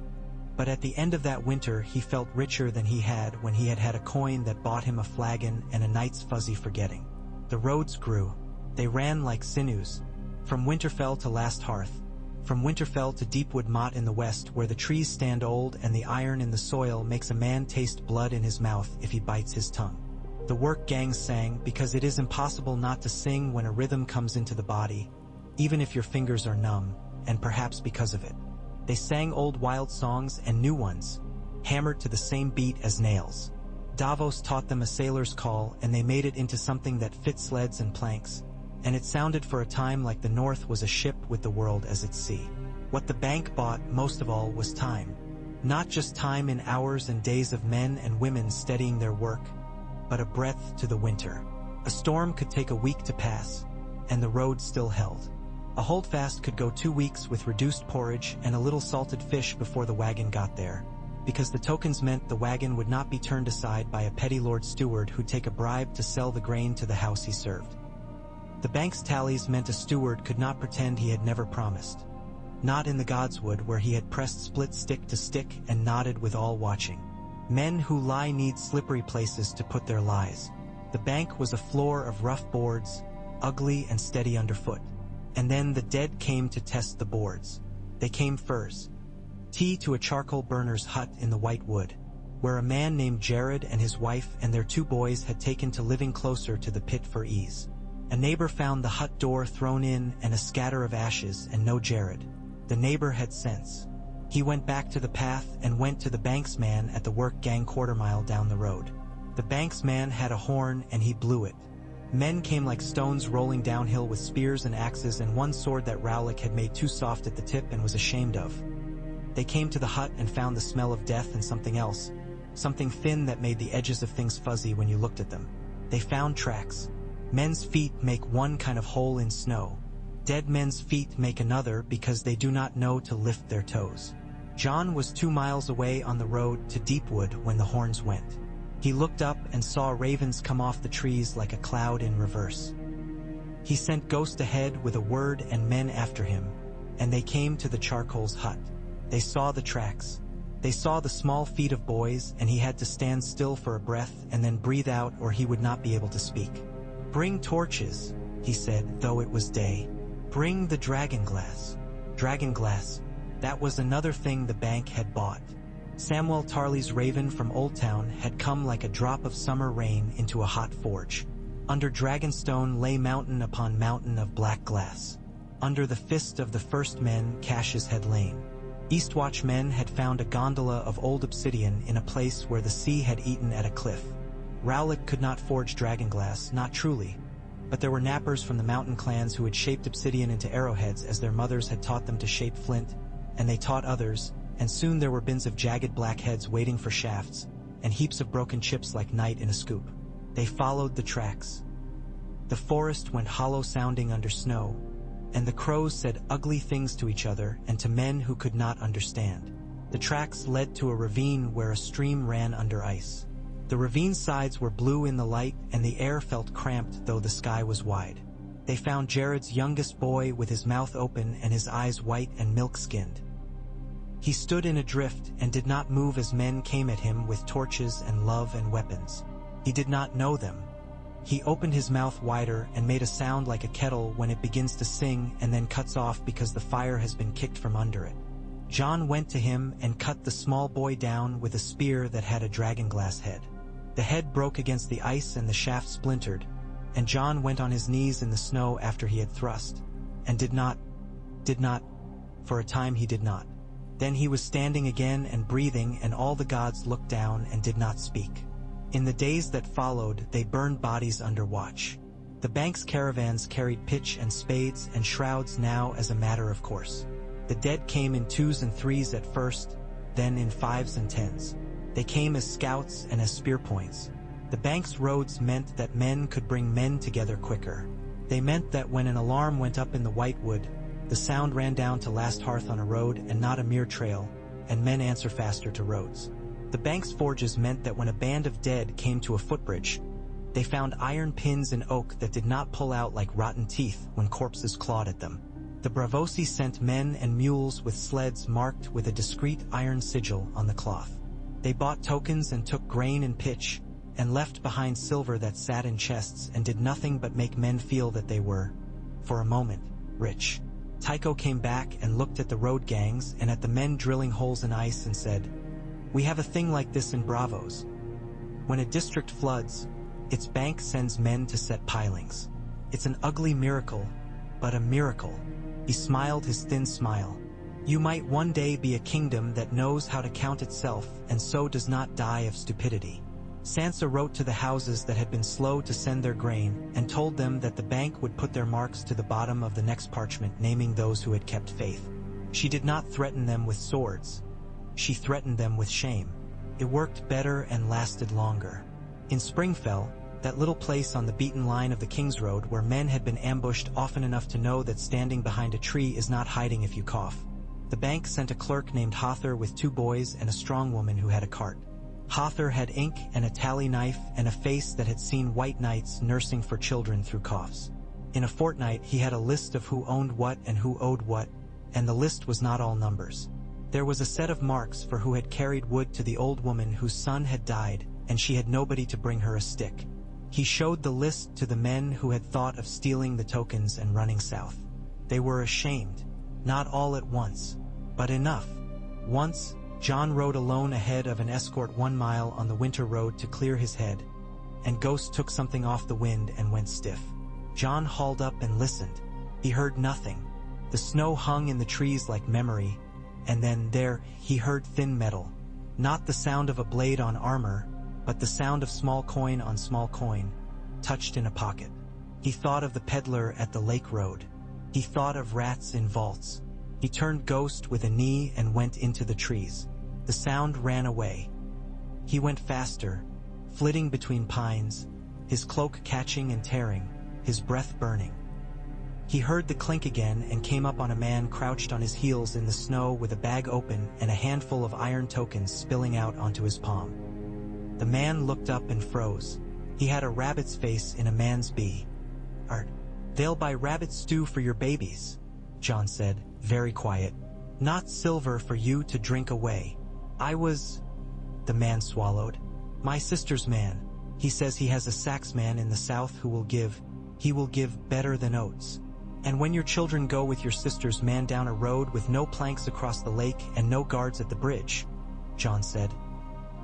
But at the end of that winter he felt richer than he had when he had had a coin that bought him a flagon and a night's fuzzy forgetting. The roads grew. They ran like sinews. From Winterfell to Last Hearth. From Winterfell to Deepwood Motte in the west, where the trees stand old and the iron in the soil makes a man taste blood in his mouth if he bites his tongue. The work gangs sang because it is impossible not to sing when a rhythm comes into the body, even if your fingers are numb, and perhaps because of it. They sang old wild songs and new ones, hammered to the same beat as nails. Davos taught them a sailor's call, and they made it into something that fit sleds and planks, and it sounded for a time like the North was a ship with the world as its sea. What the bank bought most of all was time. Not just time in hours and days of men and women steadying their work, but a breath to the winter. A storm could take a week to pass, and the road still held. A holdfast could go 2 weeks with reduced porridge and a little salted fish before the wagon got there, because the tokens meant the wagon would not be turned aside by a petty lord steward who'd take a bribe to sell the grain to the house he served. The bank's tallies meant a steward could not pretend he had never promised. Not in the Godswood, where he had pressed split stick to stick and nodded with all watching. Men who lie need slippery places to put their lies. The bank was a floor of rough boards, ugly and steady underfoot. And then the dead came to test the boards. They came furs. Tea to a charcoal burner's hut in the White Wood, where a man named Jared and his wife and their 2 boys had taken to living closer to the pit for ease. A neighbor found the hut door thrown in and a scatter of ashes and no Jared. The neighbor had sense. He went back to the path and went to the bank's man at the work gang quarter-mile down the road. The bank's man had a horn and he blew it. Men came like stones rolling downhill with spears and axes and one sword that Rowlick had made too soft at the tip and was ashamed of. They came to the hut and found the smell of death and something else, something thin that made the edges of things fuzzy when you looked at them. They found tracks. Men's feet make one kind of hole in snow. Dead men's feet make another because they do not know to lift their toes. Jon was 2 miles away on the road to Deepwood when the horns went. He looked up and saw ravens come off the trees like a cloud in reverse. He sent Ghost ahead with a word and men after him, and they came to the charcoal's hut. They saw the tracks. They saw the small feet of boys, and he had to stand still for a breath and then breathe out or he would not be able to speak. "Bring torches," he said, though it was day. "Bring the dragonglass." Dragonglass. That was another thing the bank had bought. Samwell Tarley's raven from Old Town had come like a drop of summer rain into a hot forge. Under Dragonstone lay mountain upon mountain of black glass. Under the fist of the first men caches had lain. Eastwatch men had found a gondola of old obsidian in a place where the sea had eaten at a cliff. Rowlick could not forge dragonglass, not truly, but there were nappers from the mountain clans who had shaped obsidian into arrowheads as their mothers had taught them to shape flint, and they taught others, and soon there were bins of jagged black heads waiting for shafts, and heaps of broken chips like night in a scoop. They followed the tracks. The forest went hollow-sounding under snow, and the crows said ugly things to each other and to men who could not understand. The tracks led to a ravine where a stream ran under ice. The ravine's sides were blue in the light, and the air felt cramped though the sky was wide. They found Jared's youngest boy with his mouth open and his eyes white and milk-skinned. He stood in a drift and did not move as men came at him with torches and love and weapons. He did not know them. He opened his mouth wider and made a sound like a kettle when it begins to sing and then cuts off because the fire has been kicked from under it. Jon went to him and cut the small boy down with a spear that had a dragonglass head. The head broke against the ice and the shaft splintered, and Jon went on his knees in the snow after he had thrust, and did not, for a time he did not. Then he was standing again and breathing, and all the gods looked down and did not speak. In the days that followed, they burned bodies under watch. The bank's caravans carried pitch and spades and shrouds now as a matter of course. The dead came in 2s and 3s at first, then in 5s and 10s. They came as scouts and as spear points. The bank's roads meant that men could bring men together quicker. They meant that when an alarm went up in the whitewood, the sound ran down to last hearth on a road and not a mere trail, and men answer faster to roads. The bank's forges meant that when a band of dead came to a footbridge, they found iron pins in oak that did not pull out like rotten teeth when corpses clawed at them. The Bravosi sent men and mules with sleds marked with a discreet iron sigil on the cloth. They bought tokens and took grain and pitch, and left behind silver that sat in chests and did nothing but make men feel that they were, for a moment, rich. Tycho came back and looked at the road gangs and at the men drilling holes in ice and said, "We have a thing like this in Bravos. When a district floods, its bank sends men to set pilings. It's an ugly miracle, but a miracle." He smiled his thin smile. "You might one day be a kingdom that knows how to count itself and so does not die of stupidity." Sansa wrote to the houses that had been slow to send their grain and told them that the bank would put their marks to the bottom of the next parchment naming those who had kept faith. She did not threaten them with swords. She threatened them with shame. It worked better and lasted longer. In Springfell, that little place on the beaten line of the King's Road where men had been ambushed often enough to know that standing behind a tree is not hiding if you cough, the bank sent a clerk named Hother with 2 boys and a strong woman who had a cart. Hother had ink and a tally knife and a face that had seen white knights nursing for children through coughs. In a fortnight he had a list of who owned what and who owed what, and the list was not all numbers. There was a set of marks for who had carried wood to the old woman whose son had died, and she had nobody to bring her a stick. He showed the list to the men who had thought of stealing the tokens and running south. They were ashamed, not all at once, but enough. Once, Jon rode alone ahead of an escort 1 mile on the winter road to clear his head, and Ghost took something off the wind and went stiff. Jon hauled up and listened. He heard nothing. The snow hung in the trees like memory, and then there he heard thin metal. Not the sound of a blade on armor, but the sound of small coin on small coin, touched in a pocket. He thought of the peddler at the lake road. He thought of rats in vaults. He turned Ghost with a knee and went into the trees. The sound ran away. He went faster, flitting between pines, his cloak catching and tearing, his breath burning. He heard the clink again and came up on a man crouched on his heels in the snow with a bag open and a handful of iron tokens spilling out onto his palm. The man looked up and froze. He had a rabbit's face in a man's bee. "Art, they'll buy rabbit stew for your babies," Jon said, very quiet. "Not silver for you to drink away. The man swallowed. "My sister's man. He says he has a Saxman in the south who will give better than oats. And when your children go with your sister's man down a road with no planks across the lake and no guards at the bridge," Jon said,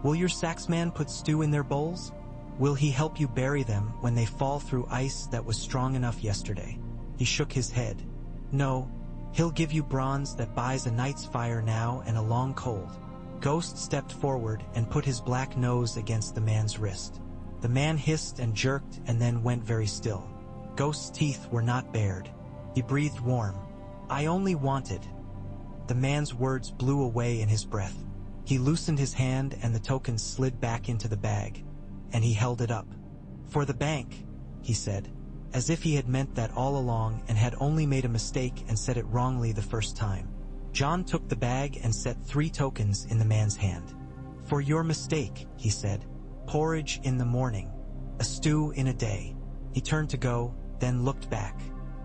"will your Saxman put stew in their bowls? Will he help you bury them when they fall through ice that was strong enough yesterday?" He shook his head. "No, he'll give you bronze that buys a night's fire now and a long cold." Ghost stepped forward and put his black nose against the man's wrist. The man hissed and jerked and then went very still. Ghost's teeth were not bared. He breathed warm. "I only wanted." The man's words blew away in his breath. He loosened his hand and the tokens slid back into the bag, and he held it up. "For the bank," he said, as if he had meant that all along and had only made a mistake and said it wrongly the first time. Jon took the bag and set 3 tokens in the man's hand. "For your mistake," he said. "Porridge in the morning, a stew in a day." He turned to go, then looked back.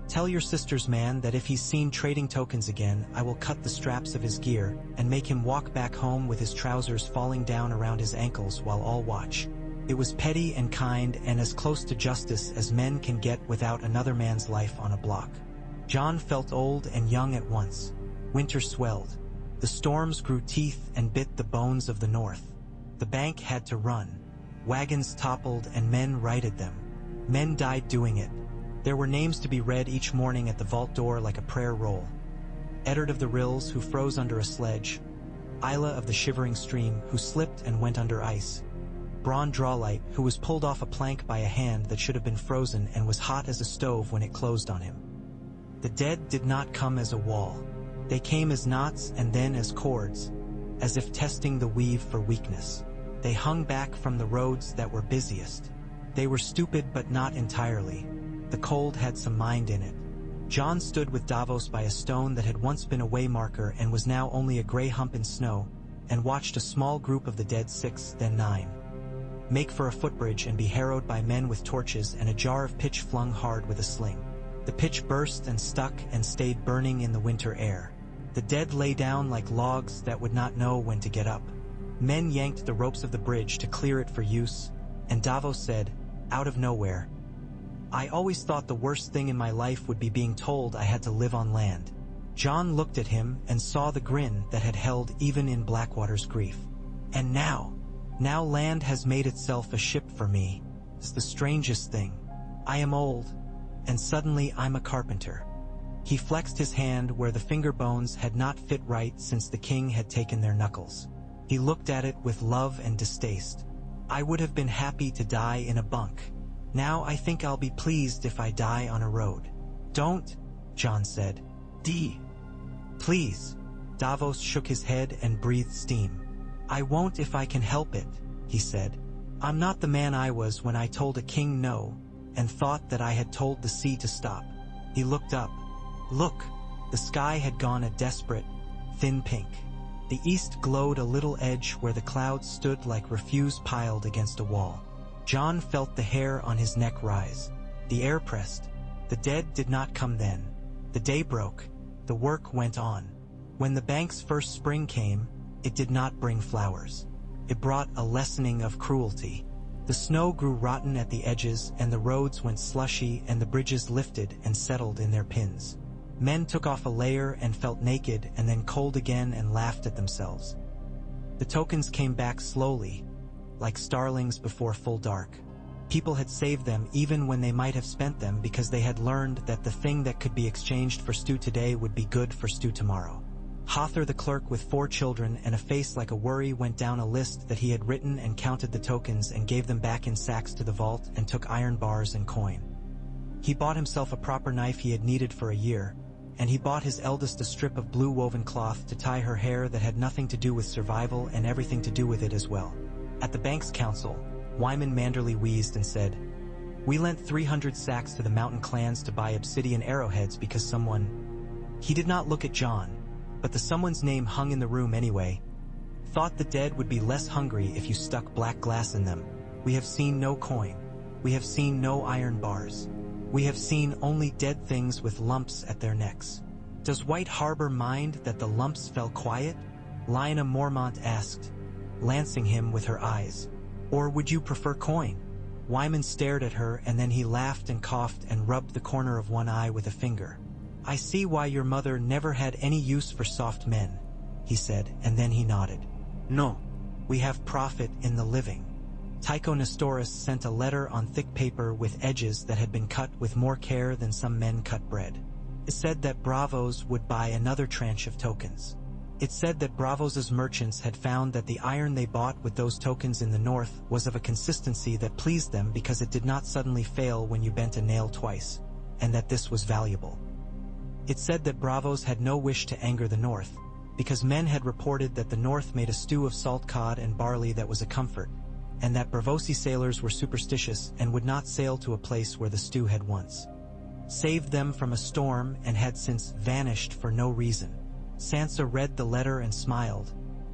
"Tell your sister's man that if he's seen trading tokens again, I will cut the straps of his gear and make him walk back home with his trousers falling down around his ankles while all watch." It was petty and kind and as close to justice as men can get without another man's life on a block. Jon felt old and young at once. Winter swelled. The storms grew teeth and bit the bones of the north. The bank had to run. Wagons toppled and men righted them. Men died doing it. There were names to be read each morning at the vault door like a prayer roll. Eddard of the Rills, who froze under a sledge. Isla of the Shivering Stream, who slipped and went under ice. Braun Drawlight, who was pulled off a plank by a hand that should have been frozen and was hot as a stove when it closed on him. The dead did not come as a wall. They came as knots and then as cords, as if testing the weave for weakness. They hung back from the roads that were busiest. They were stupid but not entirely. The cold had some mind in it. Jon stood with Davos by a stone that had once been a waymarker and was now only a gray hump in snow, and watched a small group of the dead 6, then 9. Make for a footbridge and be harrowed by men with torches and a jar of pitch flung hard with a sling. The pitch burst and stuck and stayed burning in the winter air. The dead lay down like logs that would not know when to get up. Men yanked the ropes of the bridge to clear it for use, and Davos said, out of nowhere, "I always thought the worst thing in my life would be being told I had to live on land." Jon looked at him and saw the grin that had held even in Blackwater's grief. And now land has made itself a ship for me. It's the strangest thing. I am old, and suddenly I'm a carpenter. He flexed his hand where the finger bones had not fit right since the king had taken their knuckles. He looked at it with love and distaste. I would have been happy to die in a bunk. Now I think I'll be pleased if I die on a road. Don't, Jon said. Please. Davos shook his head and breathed steam. I won't if I can help it, he said. I'm not the man I was when I told a king no, and thought that I had told the sea to stop. He looked up. Look, the sky had gone a desperate, thin pink. The east glowed a little edge where the clouds stood like refuse piled against a wall. Jon felt the hair on his neck rise. The air pressed. The dead did not come then. The day broke. The work went on. When the bank's first spring came, it did not bring flowers. It brought a lessening of cruelty. The snow grew rotten at the edges and the roads went slushy and the bridges lifted and settled in their pins. Men took off a layer and felt naked and then cold again and laughed at themselves. The tokens came back slowly, like starlings before full dark. People had saved them even when they might have spent them because they had learned that the thing that could be exchanged for stew today would be good for stew tomorrow. Hother the clerk with 4 children and a face like a worry went down a list that he had written and counted the tokens and gave them back in sacks to the vault and took iron bars and coin. He bought himself a proper knife he had needed for a year, and he bought his eldest a strip of blue woven cloth to tie her hair that had nothing to do with survival and everything to do with it as well. At the bank's council, Wyman Manderley wheezed and said, "We lent 300 sacks to the mountain clans to buy obsidian arrowheads because someone—" He did not look at Jon, but the someone's name hung in the room anyway. "Thought the dead would be less hungry if you stuck black glass in them. We have seen no coin. We have seen no iron bars. We have seen only dead things with lumps at their necks. Does White Harbor mind that the lumps fell quiet?" Lyanna Mormont asked, lancing him with her eyes. "Or would you prefer coin?" Wyman stared at her and then he laughed and coughed and rubbed the corner of one eye with a finger. "I see why your mother never had any use for soft men," he said, and then he nodded. "No, we have profit in the living." Tycho Nestoris sent a letter on thick paper with edges that had been cut with more care than some men cut bread. It said that Bravos would buy another tranche of tokens. It said that Bravos' merchants had found that the iron they bought with those tokens in the north was of a consistency that pleased them because it did not suddenly fail when you bent a nail twice, and that this was valuable. It said that Bravos had no wish to anger the north, because men had reported that the north made a stew of salt cod and barley that was a comfort, and that Bravosi sailors were superstitious and would not sail to a place where the stew had once saved them from a storm and had since vanished for no reason. Sansa read the letter and smiled,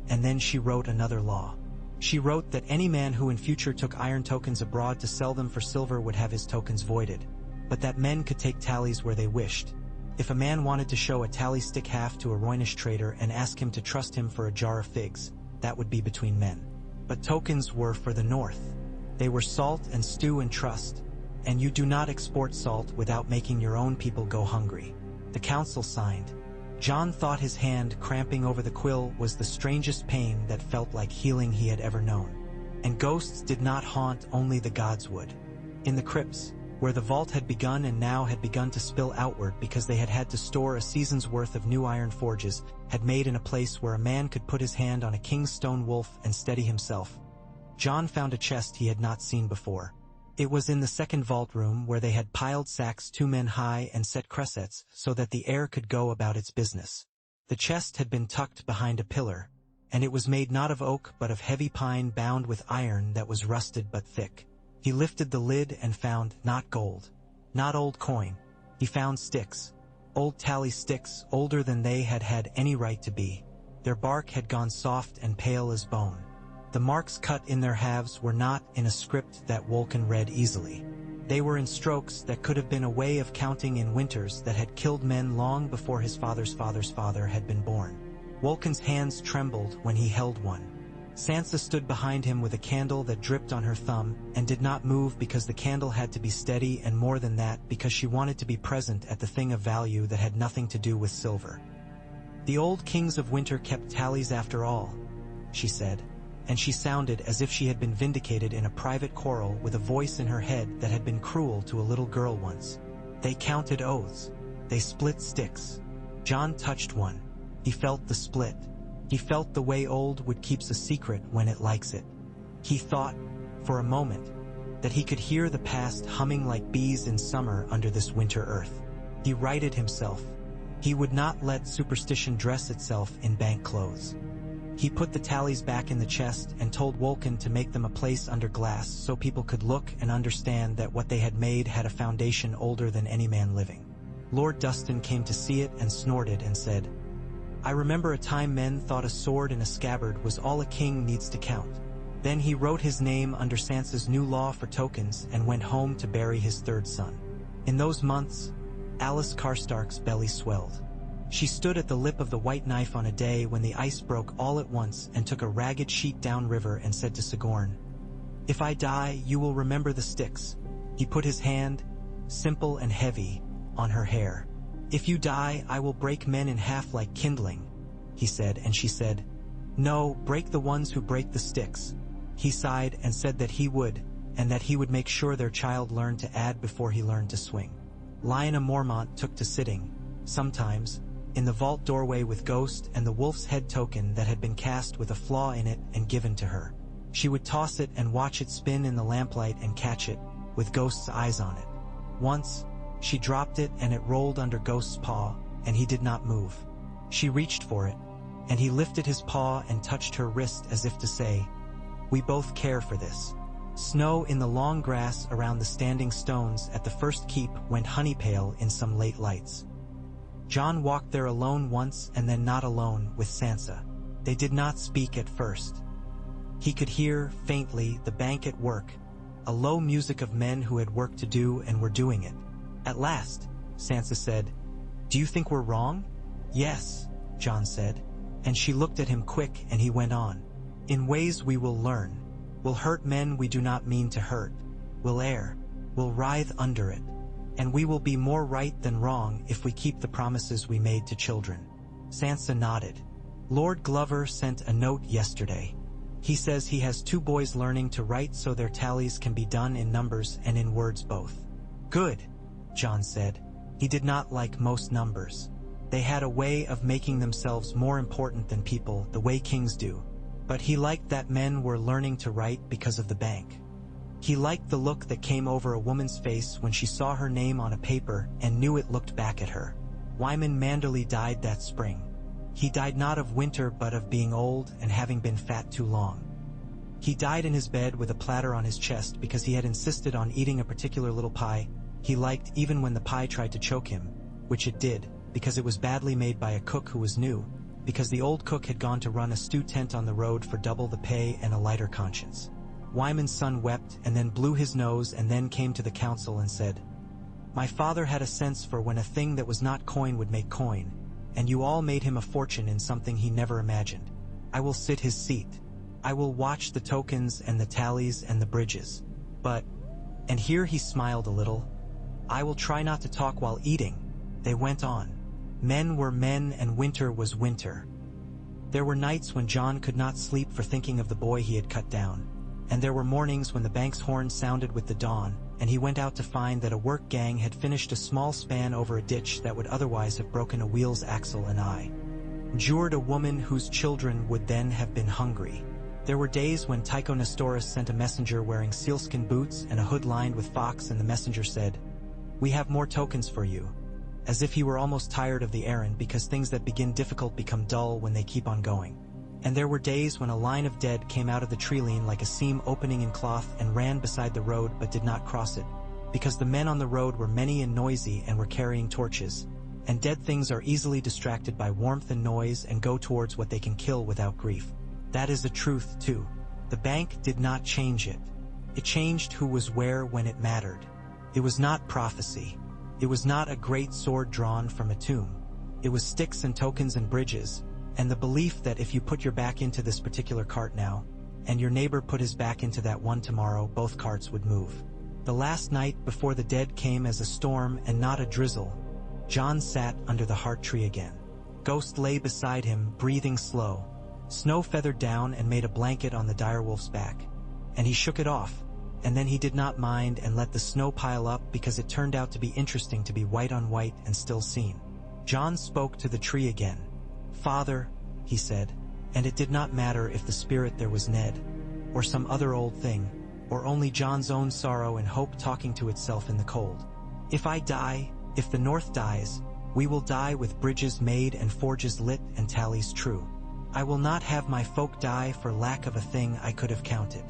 and then she wrote another law. She wrote that any man who in future took iron tokens abroad to sell them for silver would have his tokens voided, but that men could take tallies where they wished. If a man wanted to show a tally stick half to a Roynish trader and ask him to trust him for a jar of figs, that would be between men. But tokens were for the north. They were salt and stew and trust, and you do not export salt without making your own people go hungry. The council signed. Jon thought his hand cramping over the quill was the strangest pain that felt like healing he had ever known. and ghosts did not haunt, only the gods would. In the crypts, where the vault had begun and now had begun to spill outward because they had had to store a season's worth of new iron forges, had made in a place where a man could put his hand on a king's stone wolf and steady himself. Jon found a chest he had not seen before. It was in the second vault room, where they had piled sacks 2 men high and set cressets so that the air could go about its business. The chest had been tucked behind a pillar, and it was made not of oak but of heavy pine bound with iron that was rusted but thick. He lifted the lid and found not gold, not old coin. He found sticks, old tally sticks, older than they had had any right to be. Their bark had gone soft and pale as bone. The marks cut in their halves were not in a script that Wolkan read easily. They were in strokes that could have been a way of counting in winters that had killed men long before his father's father's father had been born. Wolkan's hands trembled when he held one. Sansa stood behind him with a candle that dripped on her thumb and did not move because the candle had to be steady, and more than that because she wanted to be present at the thing of value that had nothing to do with silver. "The old kings of winter kept tallies after all," she said, and she sounded as if she had been vindicated in a private quarrel with a voice in her head that had been cruel to a little girl once. "They counted oaths. They split sticks." Jon touched one. He felt the split. He felt the way old wood keeps a secret when it likes it. He thought, for a moment, that he could hear the past humming like bees in summer under this winter earth. He righted himself. He would not let superstition dress itself in bank clothes. He put the tallies back in the chest and told Wolkan to make them a place under glass so people could look and understand that what they had made had a foundation older than any man living. Lord Dustin came to see it and snorted and said, "I remember a time men thought a sword in a scabbard was all a king needs to count." Then he wrote his name under Sansa's new law for tokens and went home to bury his third son. In those months, Alice Karstark's belly swelled. She stood at the lip of the White Knife on a day when the ice broke all at once and took a ragged sheet down river and said to Sigorn, "If I die, you will remember the sticks." He put his hand, simple and heavy, on her hair. "If you die, I will break men in half like kindling," he said, and she said, "No, break the ones who break the sticks." He sighed and said that he would, and that he would make sure their child learned to add before he learned to swing. Lyanna Mormont took to sitting, sometimes, in the vault doorway with Ghost and the wolf's head token that had been cast with a flaw in it and given to her. She would toss it and watch it spin in the lamplight and catch it, with Ghost's eyes on it. Once, she dropped it and it rolled under Ghost's paw, and he did not move. She reached for it, and he lifted his paw and touched her wrist as if to say, "We both care for this." Snow in the long grass around the standing stones at the first keep went honey pale in some late lights. Jon walked there alone once and then not alone, with Sansa. They did not speak at first. He could hear, faintly, the bank at work, a low music of men who had work to do and were doing it. At last, Sansa said, "Do you think we're wrong?" "Yes," Jon said, and she looked at him quick and he went on. "In ways we will learn. We'll hurt men we do not mean to hurt. We'll err. We'll writhe under it. And we will be more right than wrong if we keep the promises we made to children." Sansa nodded. "Lord Glover sent a note yesterday. He says he has 2 boys learning to write so their tallies can be done in numbers and in words both." "Good," Jon said. He did not like most numbers. They had a way of making themselves more important than people, the way kings do. But he liked that men were learning to write because of the bank. He liked the look that came over a woman's face when she saw her name on a paper and knew it looked back at her. Wyman Manderley died that spring. He died not of winter but of being old and having been fat too long. He died in his bed with a platter on his chest because he had insisted on eating a particular little pie he liked, even when the pie tried to choke him, which it did, because it was badly made by a cook who was new, because the old cook had gone to run a stew tent on the road for double the pay and a lighter conscience. Wyman's son wept and then blew his nose and then came to the council and said, "My father had a sense for when a thing that was not coin would make coin, and you all made him a fortune in something he never imagined. I will sit his seat. I will watch the tokens and the tallies and the bridges. But," and here he smiled a little, "I will try not to talk while eating." They went on. Men were men and winter was winter. There were nights when Jon could not sleep for thinking of the boy he had cut down. And there were mornings when the bank's horn sounded with the dawn, and he went out to find that a work gang had finished a small span over a ditch that would otherwise have broken a wheel's axle and endured a woman whose children would then have been hungry. There were days when Tycho Nestoris sent a messenger wearing sealskin boots and a hood lined with fox, and the messenger said, "We have more tokens for you," as if he were almost tired of the errand, because things that begin difficult become dull when they keep on going. And there were days when a line of dead came out of the treeline like a seam opening in cloth and ran beside the road but did not cross it, because the men on the road were many and noisy and were carrying torches, and dead things are easily distracted by warmth and noise and go towards what they can kill without grief. That is the truth, too. The bank did not change it. It changed who was where when it mattered. It was not prophecy. It was not a great sword drawn from a tomb. It was sticks and tokens and bridges, and the belief that if you put your back into this particular cart now, and your neighbor put his back into that one tomorrow, both carts would move. The last night before the dead came as a storm and not a drizzle, Jon sat under the heart tree again. Ghost lay beside him, breathing slow. Snow feathered down and made a blanket on the direwolf's back, and he shook it off, and then he did not mind and let the snow pile up because it turned out to be interesting to be white on white and still seen. Jon spoke to the tree again. "Father," he said, and it did not matter if the spirit there was Ned, or some other old thing, or only Jon's own sorrow and hope talking to itself in the cold. "If I die, if the North dies, we will die with bridges made and forges lit and tallies true. I will not have my folk die for lack of a thing I could have counted."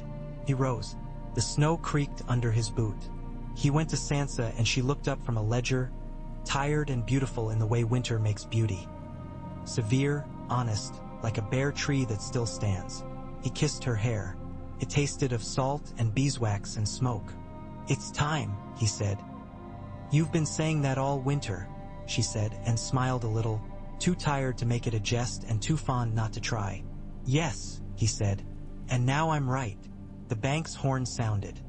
He rose. The snow creaked under his boot. He went to Sansa, and she looked up from a ledger, tired and beautiful in the way winter makes beauty. Severe, honest, like a bare tree that still stands. He kissed her hair. It tasted of salt and beeswax and smoke. "It's time," he said. "You've been saying that all winter," she said, and smiled a little, too tired to make it a jest and too fond not to try. "Yes," he said, "and now I'm right." The bank's horn sounded.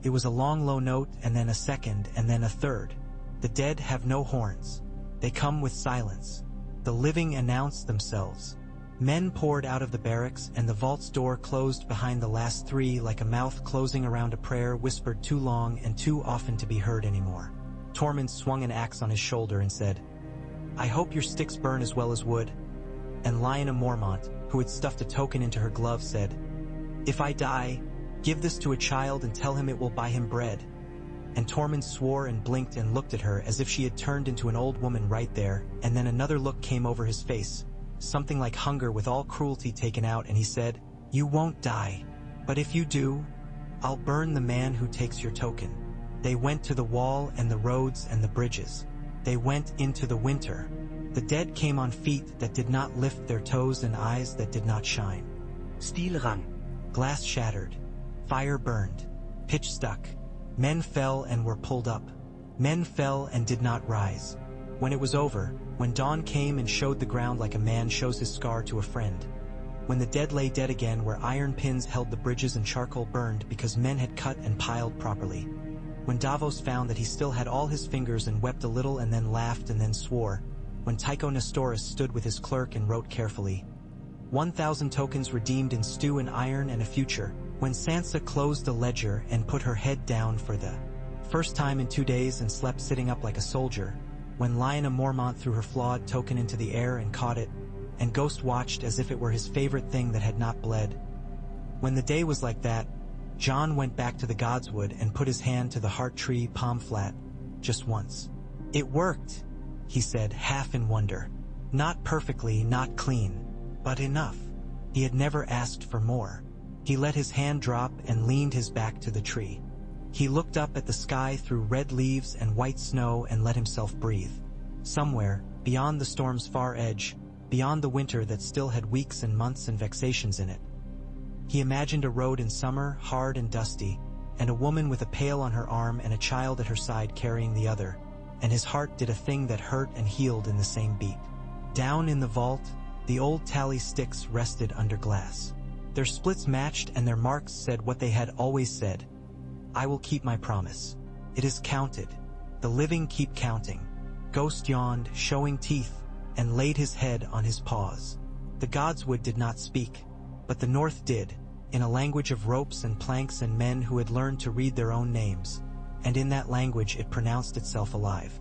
It was a long low note, and then a second, and then a third. The dead have no horns. They come with silence. The living announce themselves. Men poured out of the barracks, and the vault's door closed behind the last three like a mouth closing around a prayer whispered too long and too often to be heard anymore. Tormund swung an axe on his shoulder and said, "I hope your sticks burn as well as wood." And Lyanna Mormont, who had stuffed a token into her glove, said, "If I die, give this to a child and tell him it will buy him bread." And Tormund swore and blinked and looked at her as if she had turned into an old woman right there, and then another look came over his face, something like hunger with all cruelty taken out, and he said, "You won't die. But if you do, I'll burn the man who takes your token." They went to the wall and the roads and the bridges. They went into the winter. The dead came on feet that did not lift their toes and eyes that did not shine. Steel rang. Glass shattered. Fire burned. Pitch stuck. Men fell and were pulled up. Men fell and did not rise. When it was over, when dawn came and showed the ground like a man shows his scar to a friend, when the dead lay dead again where iron pins held the bridges and charcoal burned because men had cut and piled properly, when Davos found that he still had all his fingers and wept a little and then laughed and then swore, when Tycho Nestoris stood with his clerk and wrote carefully, 1,000 tokens redeemed in stew and iron and a future, when Sansa closed the ledger and put her head down for the first time in 2 days and slept sitting up like a soldier, when Lyanna Mormont threw her flawed token into the air and caught it, and Ghost watched as if it were his favorite thing that had not bled. When the day was like that, Jon went back to the Godswood and put his hand to the heart tree palm flat, just once. "It worked," he said, half in wonder. Not perfectly, not clean, but enough. He had never asked for more. He let his hand drop and leaned his back to the tree. He looked up at the sky through red leaves and white snow and let himself breathe. Somewhere, beyond the storm's far edge, beyond the winter that still had weeks and months and vexations in it. He imagined a road in summer, hard and dusty, and a woman with a pail on her arm and a child at her side carrying the other, and his heart did a thing that hurt and healed in the same beat. Down in the vault, the old tally sticks rested under glass. Their splits matched and their marks said what they had always said. "I will keep my promise. It is counted. The living keep counting." Ghost yawned, showing teeth, and laid his head on his paws. The Godswood did not speak, but the North did, in a language of ropes and planks and men who had learned to read their own names, and in that language it pronounced itself alive.